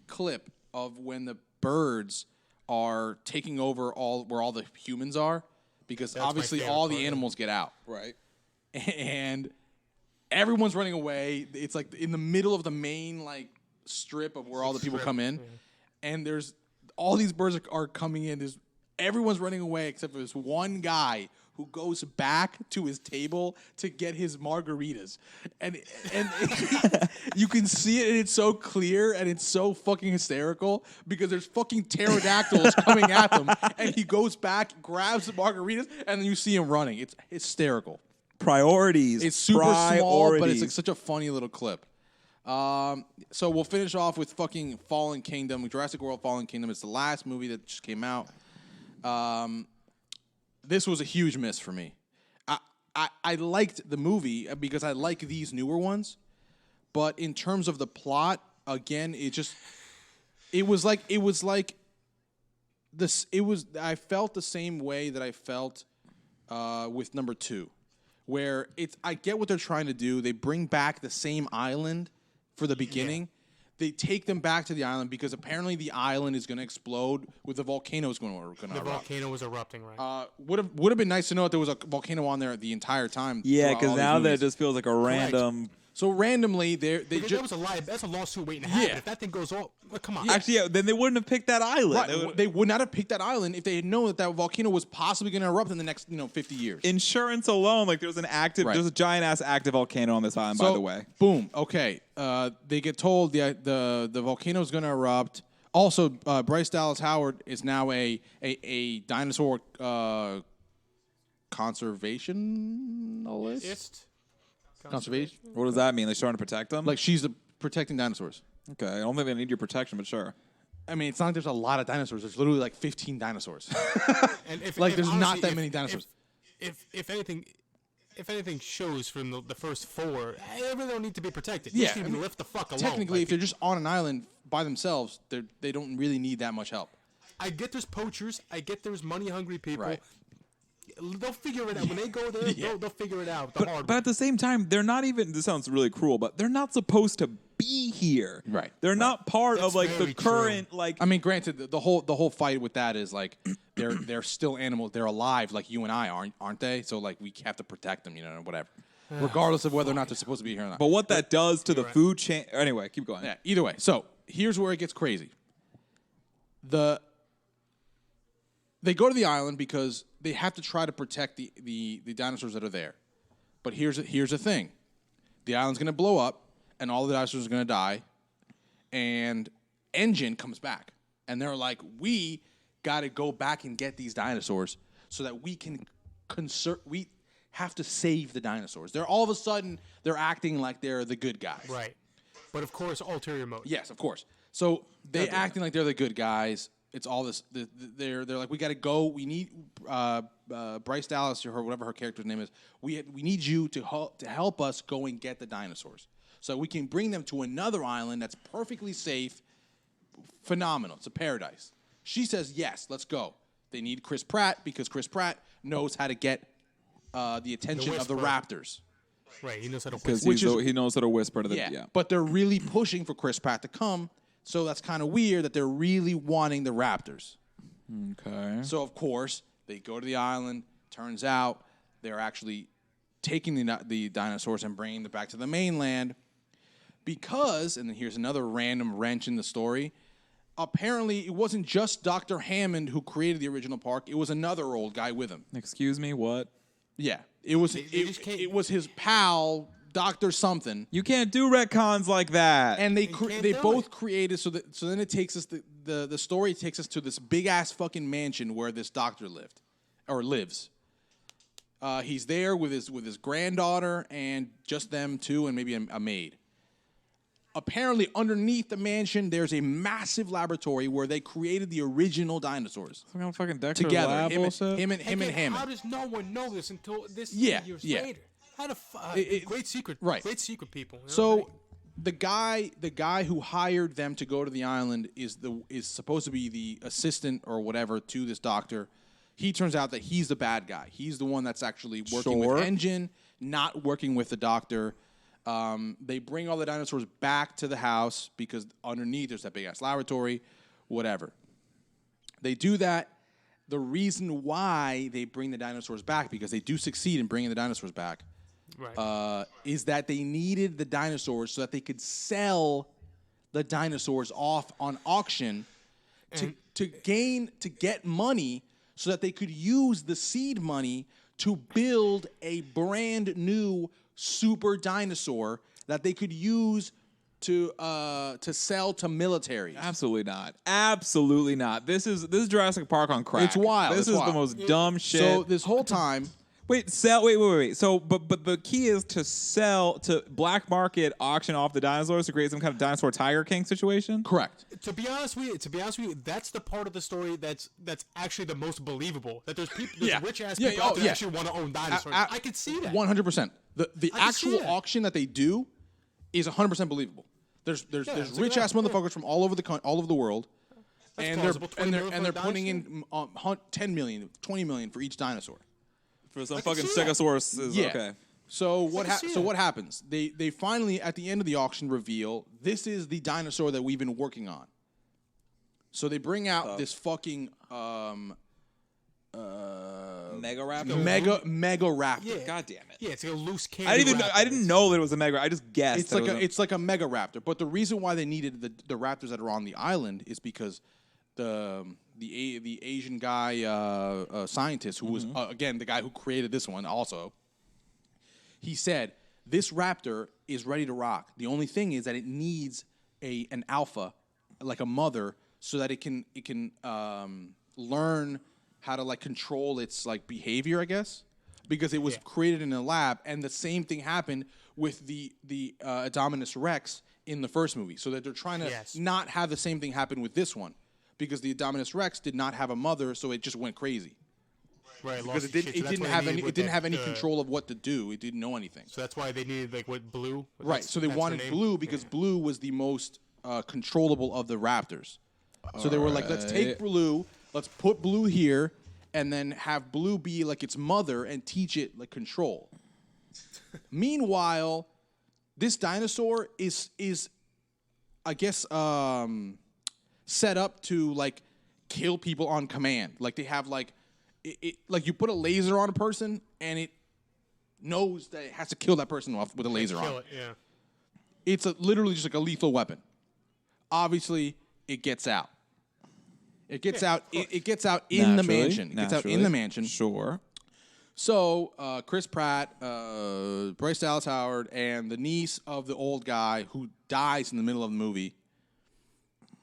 S1: clip of when the birds are taking over where all the humans are, because obviously all the animals get out,
S3: right?
S1: And everyone's running away. It's like in the middle of the main like strip of where all the people come in, and there's all these birds are coming in. Everyone's running away except for this one guy who goes back to his table to get his margaritas. And you can see it, and it's so clear, and it's so fucking hysterical because there's fucking pterodactyls coming at them, and he goes back, grabs the margaritas, and then you see him running. It's hysterical.
S3: Priorities.
S1: It's super small, but it's like such a funny little clip. So we'll finish off with fucking Fallen Kingdom, Jurassic World Fallen Kingdom. It's the last movie that just came out. This was a huge miss for me. I liked the movie because I like these newer ones, but in terms of the plot, again, I felt the same way that I felt with number 2, where I get what they're trying to do. They bring back the same island for the beginning. Yeah. They take them back to the island because apparently the island is going to explode with the volcanoes going to erupt.
S2: The volcano was erupting, right?
S1: Would have been nice to know that there was a volcano on there the entire time.
S3: Yeah, because now that just feels like a random.
S1: So randomly,
S2: that's a lawsuit waiting to happen. Yeah. If that thing goes off, well, come on.
S3: Yeah. Actually, then they wouldn't have picked that island.
S1: Right. They would not have picked that island if they had known that volcano was possibly going to erupt in the next 50 years.
S3: Insurance alone, like there's a giant ass active volcano on this island. By the way,
S1: boom. Okay, they get told the volcano is going to erupt. Also, Bryce Dallas Howard is now a dinosaur conservationist. Conservation.
S3: What does that mean? They're trying to protect them?
S1: Like she's protecting dinosaurs.
S3: Okay, I don't think they need your protection, but sure.
S1: I mean, it's not like there's a lot of dinosaurs. There's literally like 15 dinosaurs. There's not that many dinosaurs.
S2: If anything shows from the first 4, they really don't need to be protected.
S1: Yeah,
S2: just even lift the fuck alone.
S1: Technically, if they're just on an island by themselves, they don't really need that much help.
S2: I get there's poachers. I get there's money-hungry people.
S1: Right.
S2: They'll figure it out. When they go there, they'll figure it out.
S3: But at the same time, they're not even, this sounds really cruel, but they're not supposed to be here.
S1: Right.
S3: They're not part of like the current
S2: true.
S3: like.
S1: I mean, granted, the whole fight with that is like they're still animals. They're alive like you and I aren't they? So like we have to protect them, whatever. regardless of whether or not they're supposed to be here or not.
S3: But what that does to the food chain... Anyway, keep going.
S1: Yeah, either way. So here's where it gets crazy. They go to the island because they have to try to protect the dinosaurs that are there. But here's the thing. The island's going to blow up, and all the dinosaurs are going to die, and Engine comes back. And they're like, we got to go back and get these dinosaurs so that we can we have to save the dinosaurs. They're all of a sudden, they're acting like they're the good guys.
S2: Right. But of course, ulterior motive.
S1: Yes, of course. So they acting like they're the good guys. It's all this. They're like, we got to go. We need Bryce Dallas or whatever her character's name is. We need you to help us go and get the dinosaurs, so we can bring them to another island that's perfectly safe, phenomenal. It's a paradise. She says yes. Let's go. They need Chris Pratt because Chris Pratt knows how to get the attention of the raptors.
S2: Right. He knows how to
S3: whisper. He knows how to whisper to them. Yeah.
S1: But they're really pushing for Chris Pratt to come. So that's kind of weird that they're really wanting the raptors.
S3: Okay.
S1: So, of course, they go to the island. Turns out they're actually taking the dinosaurs and bringing them back to the mainland because, and here's another random wrench in the story, apparently it wasn't just Dr. Hammond who created the original park. It was another old guy with him.
S3: Excuse me, what?
S1: Yeah. It was his pal, Dr. something.
S3: You can't do retcons like that.
S1: And they both created so then it takes us the story takes us to this big ass fucking mansion where this doctor lives. He's there with his granddaughter and just them two and maybe a maid. Apparently, underneath the mansion, there's a massive laboratory where they created the original dinosaurs.
S3: Some kind of fucking Dexter
S1: together.
S3: Lab
S1: Him and Hammond.
S2: How does no one know this until this years later? How great secret,
S1: right?
S2: Great secret people. You know?
S1: So, the guy who hired them to go to the island is supposed to be the assistant or whatever to this doctor. He turns out that he's the bad guy. He's the one that's actually working with Engine, not working with the doctor. They bring all the dinosaurs back to the house because underneath there's that big ass laboratory, whatever. They do that. The reason why they bring the dinosaurs back, because they do succeed in bringing the dinosaurs back, right. Is that they needed the dinosaurs so that they could sell the dinosaurs off on auction to get money so that they could use the seed money to build a brand new super dinosaur that they could use to sell to militaries.
S3: Absolutely not. Absolutely not. This is Jurassic Park on crack.
S1: It's wild.
S3: This is the most dumb shit.
S1: So this whole time,
S3: wait. So, but the key is to sell to black market auction off the dinosaurs to create some kind of dinosaur Tiger King situation.
S1: Correct.
S2: To be honest with you, that's the part of the story that's actually the most believable. That there's rich ass people out there that actually want to own dinosaurs. I could see that.
S1: 100%. The actual auction that they do is 100% believable. There's rich ass motherfuckers from all over the world, and they're putting in 10 million, 20 million for each dinosaur.
S3: For some fucking Stegosaurus is okay.
S1: So what happens? They finally at the end of the auction reveal this is the dinosaur that we've been working on. So they bring out this fucking
S3: Mega Raptor.
S1: Mega Raptor.
S3: Yeah. God damn it.
S2: Yeah, it's like a loose cannon.
S3: I didn't know that it was a Mega. I just guessed.
S1: It's like a Mega Raptor. But the reason why they needed the raptors that are on the island is because the Asian guy scientist who was again the guy who created this one also. He said this raptor is ready to rock. The only thing is that it needs an alpha, like a mother, so that it can learn how to like control its like behavior, I guess, because it was created in a lab, and the same thing happened with the Indominus Rex in the first movie, so that they're trying to not have the same thing happen with this one, because the Indominus Rex did not have a mother, so it just went crazy.
S2: Right,
S1: because it didn't have any control of what to do. It didn't know anything.
S2: So that's why they needed Blue.
S1: Right. So they wanted Blue because Blue was the most controllable of the raptors. So they were like, let's take Blue, let's put Blue here, and then have Blue be like its mother and teach it like control. Meanwhile, this dinosaur is I guess set up to like kill people on command. Like they have like. It like you put a laser on a person and knows that it has to kill that person off with a laser on.
S2: Kill it, yeah.
S1: It's literally just like a lethal weapon. Obviously, it gets out. It gets out. It gets out in the mansion. It gets out in the mansion.
S3: Sure.
S1: So Chris Pratt, Bryce Dallas Howard, and the niece of the old guy who dies in the middle of the movie,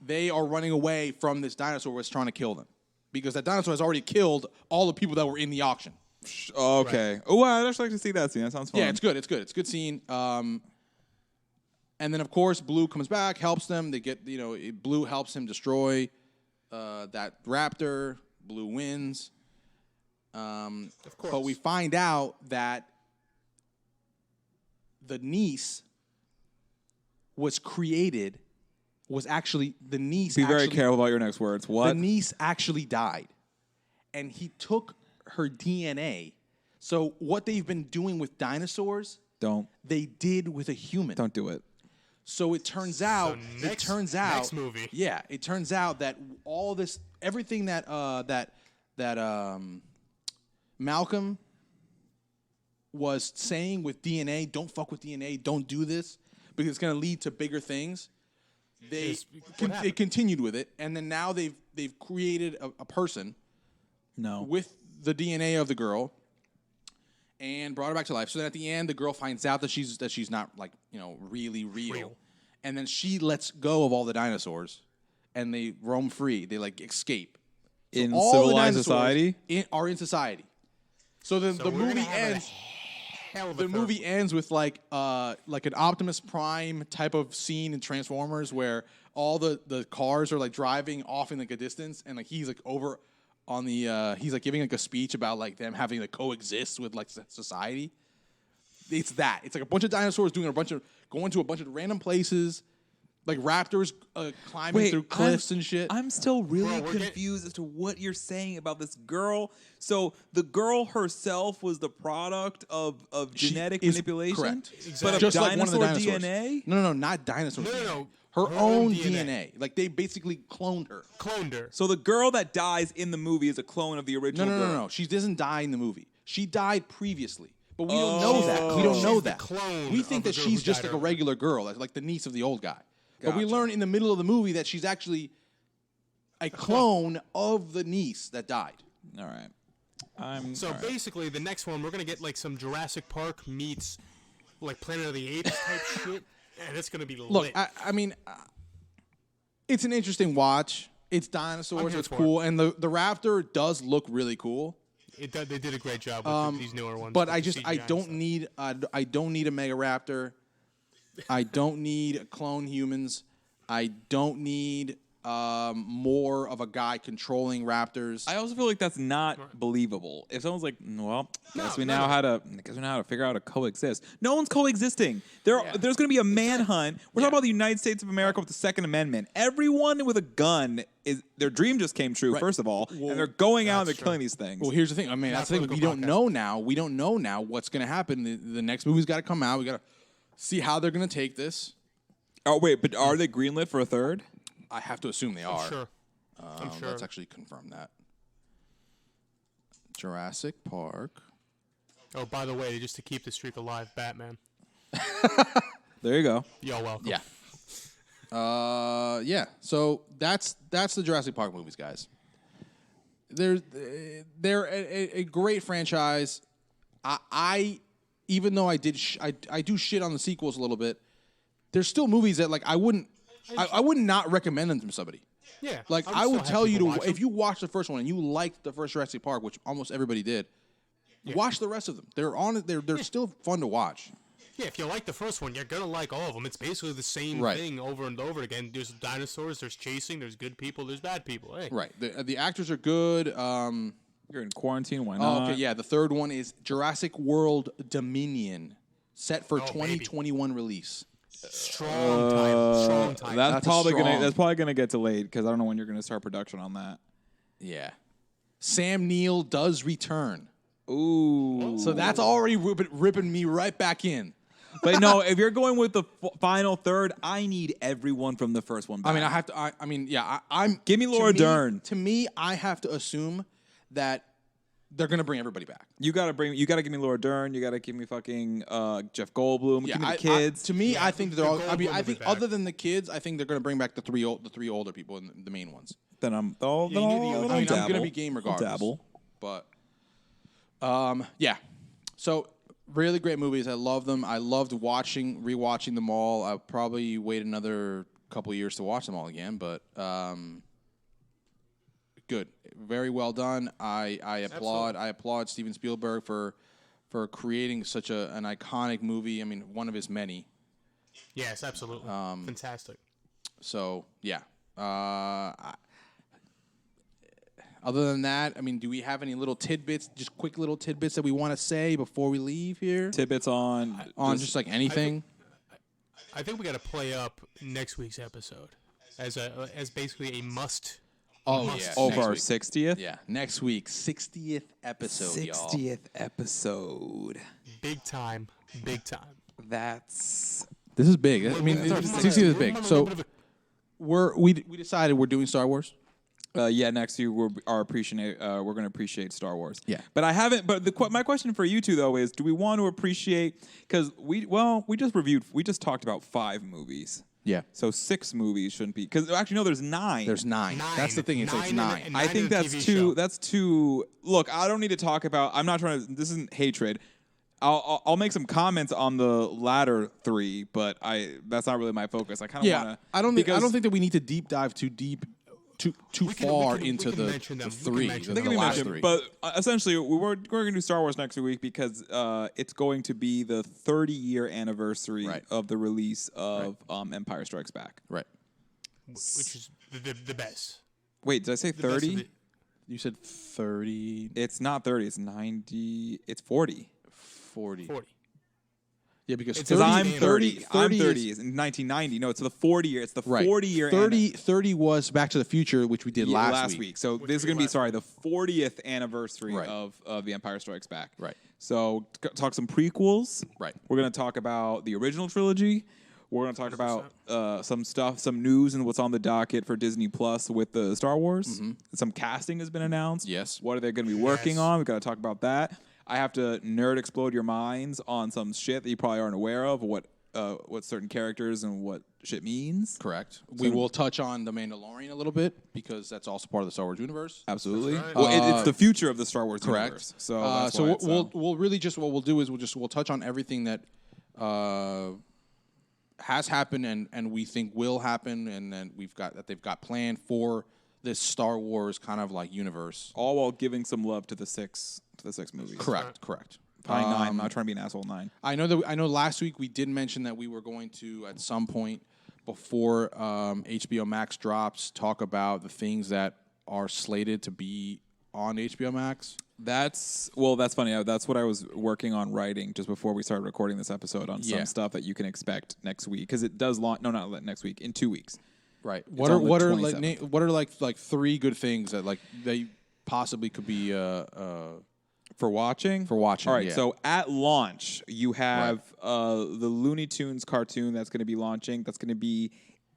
S1: they are running away from this dinosaur that's trying to kill them. Because that dinosaur has already killed all the people that were in the auction.
S3: Okay. Right. Oh, I'd actually like to see that scene. That sounds fun.
S1: Yeah, it's good. It's good. It's a good scene. And then, of course, Blue comes back, helps them. They get, Blue helps him destroy that raptor. Blue wins. Of course. But we find out that the niece was actually the niece.
S3: Be very careful about your next words. What?
S1: The niece actually died, and he took her DNA. So what they've been doing with dinosaurs, they did with a human.
S3: Don't do it.
S1: So it turns out.
S2: Next movie.
S1: Yeah, it turns out that all this, everything that Malcolm was saying with DNA, don't fuck with DNA, don't do this because it's going to lead to bigger things. They continued with it, and then now they've created a person with the DNA of the girl and brought her back to life. So then at the end, the girl finds out that she's not really real. And then she lets go of all the dinosaurs, and they roam free. They escape. So
S3: in
S1: all
S3: civilized society?
S1: Are in society. So the movie ends. The movie ends with like an Optimus Prime type of scene in Transformers where all the cars are driving off in a distance, and he's over on the he's giving a speech about them having to coexist with society. It's that. It's a bunch of dinosaurs going to a bunch of random places. Raptors climbing through cliffs and shit.
S3: I'm still really confused as to what you're saying about this girl. So the girl herself was the product of genetic manipulation?
S1: Correct.
S3: Exactly. But
S1: just
S3: of
S1: like one of the
S3: dinosaur
S1: dinosaurs.
S3: DNA?
S1: No, not dinosaur DNA.
S2: No.
S1: Her own DNA. They basically cloned her.
S3: So the girl that dies in the movie is a clone of the original girl?
S1: No. She doesn't die in the movie. She died previously. But we don't know that. We don't know that. We think that she's just a regular girl, like the niece of the old guy. Gotcha. But we learn in the middle of the movie that she's actually a clone of the niece that died.
S3: All right.
S2: Basically, the next one, we're going to get some Jurassic Park meets Planet of the Apes type shit, and it's going to be lit.
S1: Look, I mean, it's an interesting watch. It's dinosaurs. It's cool. And the raptor does look really cool.
S2: They did a great job with these newer ones.
S1: But I don't need a Mega Raptor. I don't need clone humans. I don't need more of a guy controlling raptors.
S3: I also feel like that's not believable. If someone's guess we know how to figure out how to coexist. No one's coexisting. There's going to be a manhunt. We're talking about the United States of America with the Second Amendment. Everyone with a gun their dream just came true. Right. First of all, and they're going out and they're killing these things.
S1: Well, here's the thing. I mean, that's the thing. We don't know now. We don't know now what's going to happen. The next movie's got to come out. We got to see how they're going to take this.
S3: Oh, wait, but are they greenlit for a third?
S1: I have to assume they are.
S2: I'm sure.
S1: Let's actually confirm that. Jurassic Park.
S2: Oh, by the way, just to keep the streak alive, Batman.
S3: There you go.
S2: You're welcome.
S1: Yeah. So that's the Jurassic Park movies, guys. They're a great franchise. I even though I do shit on the sequels a little bit, there's still movies that I would not recommend them to somebody.
S2: Yeah.
S1: I would tell you if you watch the first one and you liked the first Jurassic Park, which almost everybody did, watch the rest of them. They're still fun to watch.
S2: Yeah, if you like the first one, you're going to like all of them. It's basically the same thing over and over again. There's dinosaurs, there's chasing, there's good people, there's bad people. Hey.
S1: Right. The actors are good.
S3: You're in quarantine, why
S1: Oh,
S3: not?
S1: okay, yeah. The third one is Jurassic World Dominion, set for 2021 release.
S2: Strong title.
S3: That's probably gonna get delayed because I don't know when you're gonna start production on that.
S1: Yeah. Sam Neill does return.
S3: Ooh.
S1: So that's already ripping me right back in.
S3: But no, if you're going with the final third, I need everyone from the first one back.
S1: I mean, I have to. I'm.
S3: Give me Laura Dern.
S1: To me, I have to assume that they're gonna bring everybody back.
S3: You gotta give me Laura Dern. You gotta give me fucking Jeff Goldblum.
S1: Yeah,
S3: give me the kids.
S1: I think they're all. I mean, I
S2: Goldblum
S1: think
S2: will be
S1: other than the kids, I think they're gonna bring back the three older people and the main ones.
S3: then I'm.
S2: you need the OG.
S1: I mean,
S3: dabble.
S1: I'm gonna be game regardless.
S3: Dabble.
S1: But, yeah. So really great movies. I love them. I loved rewatching them all. I'll probably wait another couple years to watch them all again. But good, very well done. I applaud Steven Spielberg for creating such an iconic movie. I mean, one of his many.
S2: Yes, absolutely. Fantastic.
S1: So yeah. Other than that, I mean, do we have any little tidbits, just quick little tidbits that we want to say before we leave here?
S3: Tidbits on
S1: just like anything.
S2: I think we got to play up next week's episode as basically a must.
S1: Oh yeah,
S3: over our 60th.
S1: Yeah, next week, 60th episode, y'all.
S3: 60th episode.
S2: Big time.
S3: This
S1: is big. I mean, 60th is big. So we decided we're doing Star Wars.
S3: Yeah, next year we're going to appreciate Star Wars.
S1: Yeah,
S3: but I haven't. But my question for you two though is: do we want to appreciate? Because we just talked about 5 movies.
S1: Yeah.
S3: So 6 movies shouldn't be. Because actually, no, there's 9.
S1: There's 9. That's the thing. It's 9.
S3: I think that's too. That's too. Look, I don't need to talk about. I'm not trying to. This isn't hatred. I'll make some comments on the latter 3, but that's not really my focus. I kind of want to.
S1: I don't think that we need to deep dive too deep. Too far into the 3, the last 3.
S3: But essentially, we're going to do Star Wars next week because it's going to be the 30-year anniversary of the release of Empire Strikes Back.
S1: Right.
S2: Which is the best.
S3: Wait, did I say 30?
S1: You said 30.
S3: It's not 30. It's 90. It's 40.
S1: 40. Yeah, because
S3: 30, I'm 30. I'm 30
S1: is
S3: in 1990. No, it's the 40 year. It's the 40-year.
S1: 30 was Back to the Future, which we did last week.
S3: So this is going to be the 40th anniversary of The Empire Strikes Back.
S1: Right.
S3: So talk some prequels.
S1: Right.
S3: We're going to talk about the original trilogy. We're going to talk about some news and what's on the docket for Disney Plus with the Star Wars. Mm-hmm. Some casting has been announced.
S1: Yes.
S3: What are they going to be working on? We've got to talk about that. I have to nerd explode your minds on some shit that you probably aren't aware of, what certain characters and what shit means.
S1: Correct. We will touch on The Mandalorian a little bit because that's also part of the Star Wars universe.
S3: Absolutely.
S2: Right.
S3: Well, it's the future of the Star Wars
S1: correct.
S3: universe. So
S1: we'll really just what we'll do is we'll touch on everything that has happened and we think will happen and then they've got planned for this Star Wars kind of like universe.
S3: All while giving some love to the six movies.
S1: Correct.
S3: Fine, 9. I'm not trying to be an asshole. 9.
S1: I know last week we did mention that we were going to at some point before HBO Max drops talk about the things that are slated to be on HBO Max.
S3: That's funny. That's what I was working on writing just before we started recording this episode on some stuff that you can expect next week because it does launch. No, not next week. In 2 weeks.
S1: Right. What are like 3 good things that like they possibly could be
S3: for watching?
S1: For watching.
S3: All right. Yeah. So at launch, you have the Looney Tunes cartoon that's going to be launching. That's going to be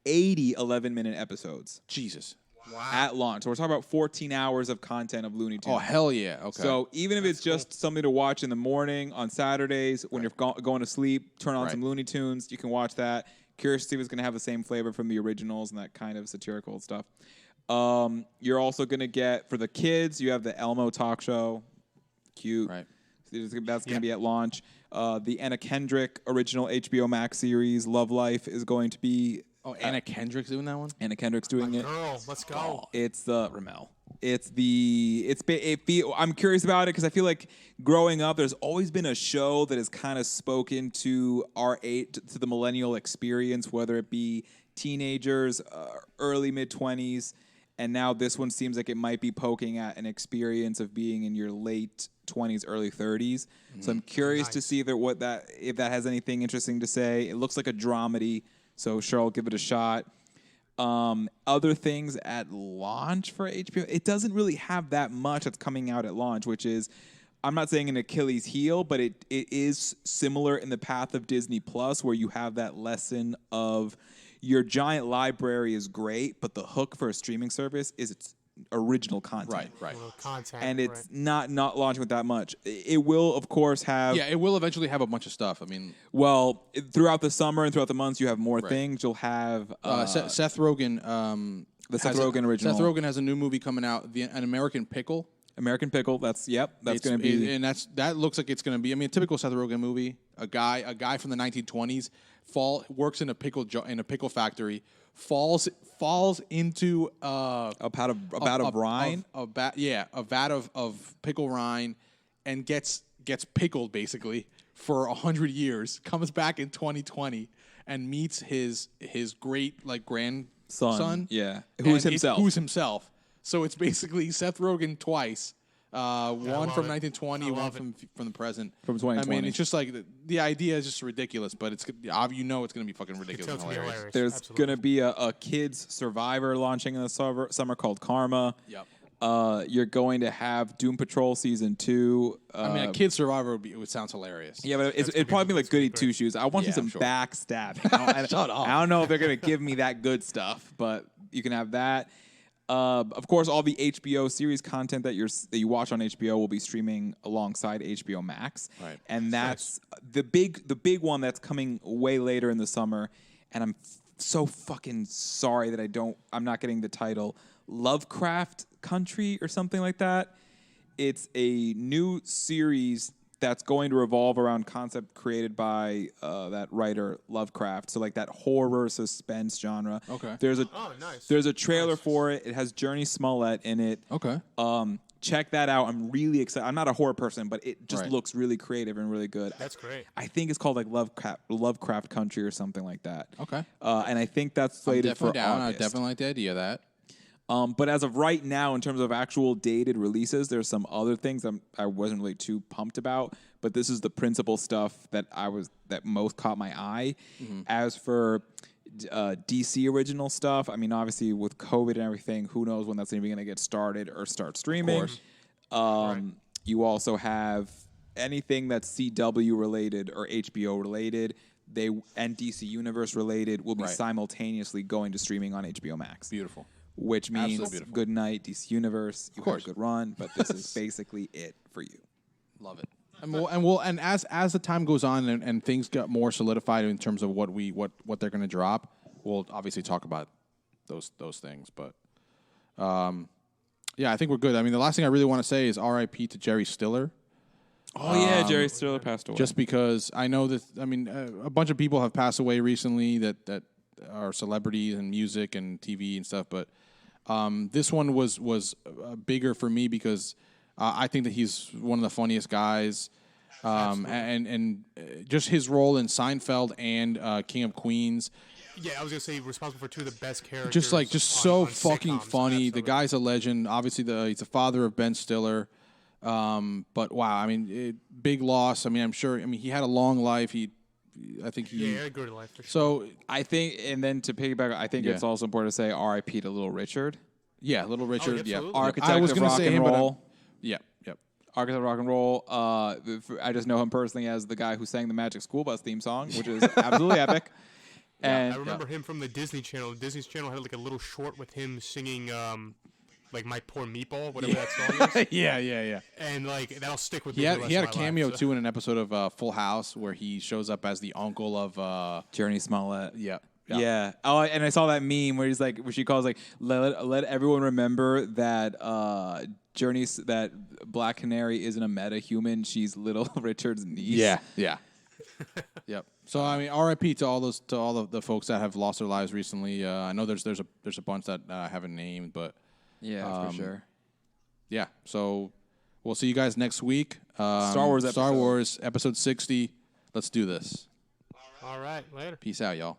S3: 80 11-minute episodes.
S1: Jesus.
S2: Wow.
S3: At launch. So we're talking about 14 hours of content of Looney Tunes.
S1: Oh, hell yeah. Okay.
S3: So even if it's just something to watch in the morning, on Saturdays, when you're going to sleep, turn on some Looney Tunes, you can watch that. Curious to see if it's going to have the same flavor from the originals and that kind of satirical stuff. You're also going to get, for the kids, you have the Elmo talk show. Cute.
S1: Right.
S3: That's going to be at launch. The Anna Kendrick original HBO Max series, Love Life, is going to be...
S1: Oh, Anna Kendrick's doing that one?
S3: Anna Kendrick's doing it.
S2: Girl, let's go.
S3: It's the Ramel. I'm curious about it because I feel like growing up, there's always been a show that has kind of spoken to to the millennial experience, whether it be teenagers, early mid-20s, and now this one seems like it might be poking at an experience of being in your late 20s, early 30s. Mm-hmm. So I'm curious to see if that has anything interesting to say. It looks like a dramedy, so sure, I'll give it a shot. Other things at launch for HBO, it doesn't really have that much that's coming out at launch, which is, I'm not saying an Achilles heel, but it is similar in the path of Disney Plus, where you have that lesson of your giant library is great, but the hook for a streaming service is it's original content.
S1: Right.
S2: Content,
S3: And it's not launching with that much. It will, of course, have...
S1: Yeah, it will eventually have a bunch of stuff. I mean...
S3: Well, throughout the summer and throughout the months, you have more things. You'll have...
S1: Seth Rogen...
S3: the Seth Rogen original.
S1: Seth Rogen has a new movie coming out, An American Pickle.
S3: American Pickle. That's going to be...
S1: And that looks like it's going to be... I mean, a typical Seth Rogen movie. A guy from the 1920s works in a pickle factory, falls into
S3: a vat of rind,
S1: a vat of pickle rind, and gets pickled basically for 100 years. Comes back in 2020 and meets his great grandson.
S3: Yeah, who's
S1: himself. So it's basically Seth Rogen twice. One from 1920, one from the present.
S3: From 2020.
S1: I mean, it's just like the idea is just ridiculous, but it's going to be fucking ridiculous and hilarious.
S3: There's going to be a kids survivor launching in the summer called Karma.
S1: Yep.
S3: You're going to have Doom Patrol season 2.
S1: I mean, a kid survivor would sound hilarious.
S3: Yeah, but it'd probably be like Goody Two Shoes. I want to see some backstabbing.
S1: Shut up.
S3: I don't know if they're going to give me that good stuff, but you can have that. Of course, all the HBO series content that you watch on HBO will be streaming alongside HBO Max,
S1: right?
S3: And that's the big one that's coming way later in the summer. And I'm so fucking sorry that I'm not getting the title. Lovecraft Country or something like that. It's a new series that's going to revolve around concept created by that writer Lovecraft. So like that horror suspense genre.
S1: Okay.
S3: There's a trailer for it. It has Journey Smollett in it.
S1: Okay.
S3: Check that out. I'm really excited. I'm not a horror person, but it just looks really creative and really good.
S2: That's great.
S3: I think it's called like Lovecraft Country or something like that.
S1: Okay.
S3: And I think that's slated for August.
S1: I definitely like the idea of that.
S3: But as of right now, in terms of actual dated releases, there's some other things I wasn't really too pumped about. But this is the principal stuff that most caught my eye. Mm-hmm. As for DC original stuff, I mean, obviously with COVID and everything, who knows when that's even going to get started or start streaming. Of course. You also have anything that's CW related or HBO related. And DC Universe related will be simultaneously going to streaming on HBO Max.
S1: Beautiful.
S3: Which means good night, DC Universe. You had a good run, but this is basically it for you.
S1: Love it. And as the time goes on and things get more solidified in terms of what they're going to drop, we'll obviously talk about those things. But I think we're good. I mean, the last thing I really want to say is R.I.P. to Jerry Stiller.
S3: Oh yeah, Jerry Stiller passed away.
S1: Just because I know that a bunch of people have passed away recently that are celebrities in music and TV and stuff, but this one was bigger for me because I think that he's one of the funniest guys, and just his role in Seinfeld and King of Queens.
S2: Yeah, I was gonna say responsible for 2 of the best characters.
S1: Just so fucking
S2: sitcoms.
S1: funny.
S2: Absolutely.
S1: The guy's a legend. Obviously, he's the father of Ben Stiller. But wow, I mean, big loss. I mean, I'm sure. I mean, he had a long life. I think he
S2: had a good life for sure.
S1: So
S3: I think, and then to piggyback, I think it's also important to say R.I.P. to Little Richard.
S1: Yeah, Little Richard.
S3: Architect of rock and roll.
S1: Yep.
S3: Architect of rock and roll. I just know him personally as the guy who sang the Magic School Bus theme song, which is absolutely epic. And
S2: I remember him from the Disney Channel. Disney Channel had like a little short with him singing like My Poor Meatball, whatever that song is.
S1: Yeah.
S2: And like that'll stick with me.
S1: He had a cameo too in an episode of Full House where he shows up as the uncle of
S3: Journey Smollett.
S1: Yeah.
S3: Oh, and I saw that meme where she calls like let everyone remember that that Black Canary isn't a meta-human. She's Little Richard's niece.
S1: Yeah. Yep. So I mean, R.I.P. to all the folks that have lost their lives recently. I know there's a bunch that I haven't named, but
S3: for sure.
S1: Yeah. So we'll see you guys next week.
S3: Star Wars episode
S1: 60. Let's do this.
S2: All right. Later.
S1: Peace out, y'all.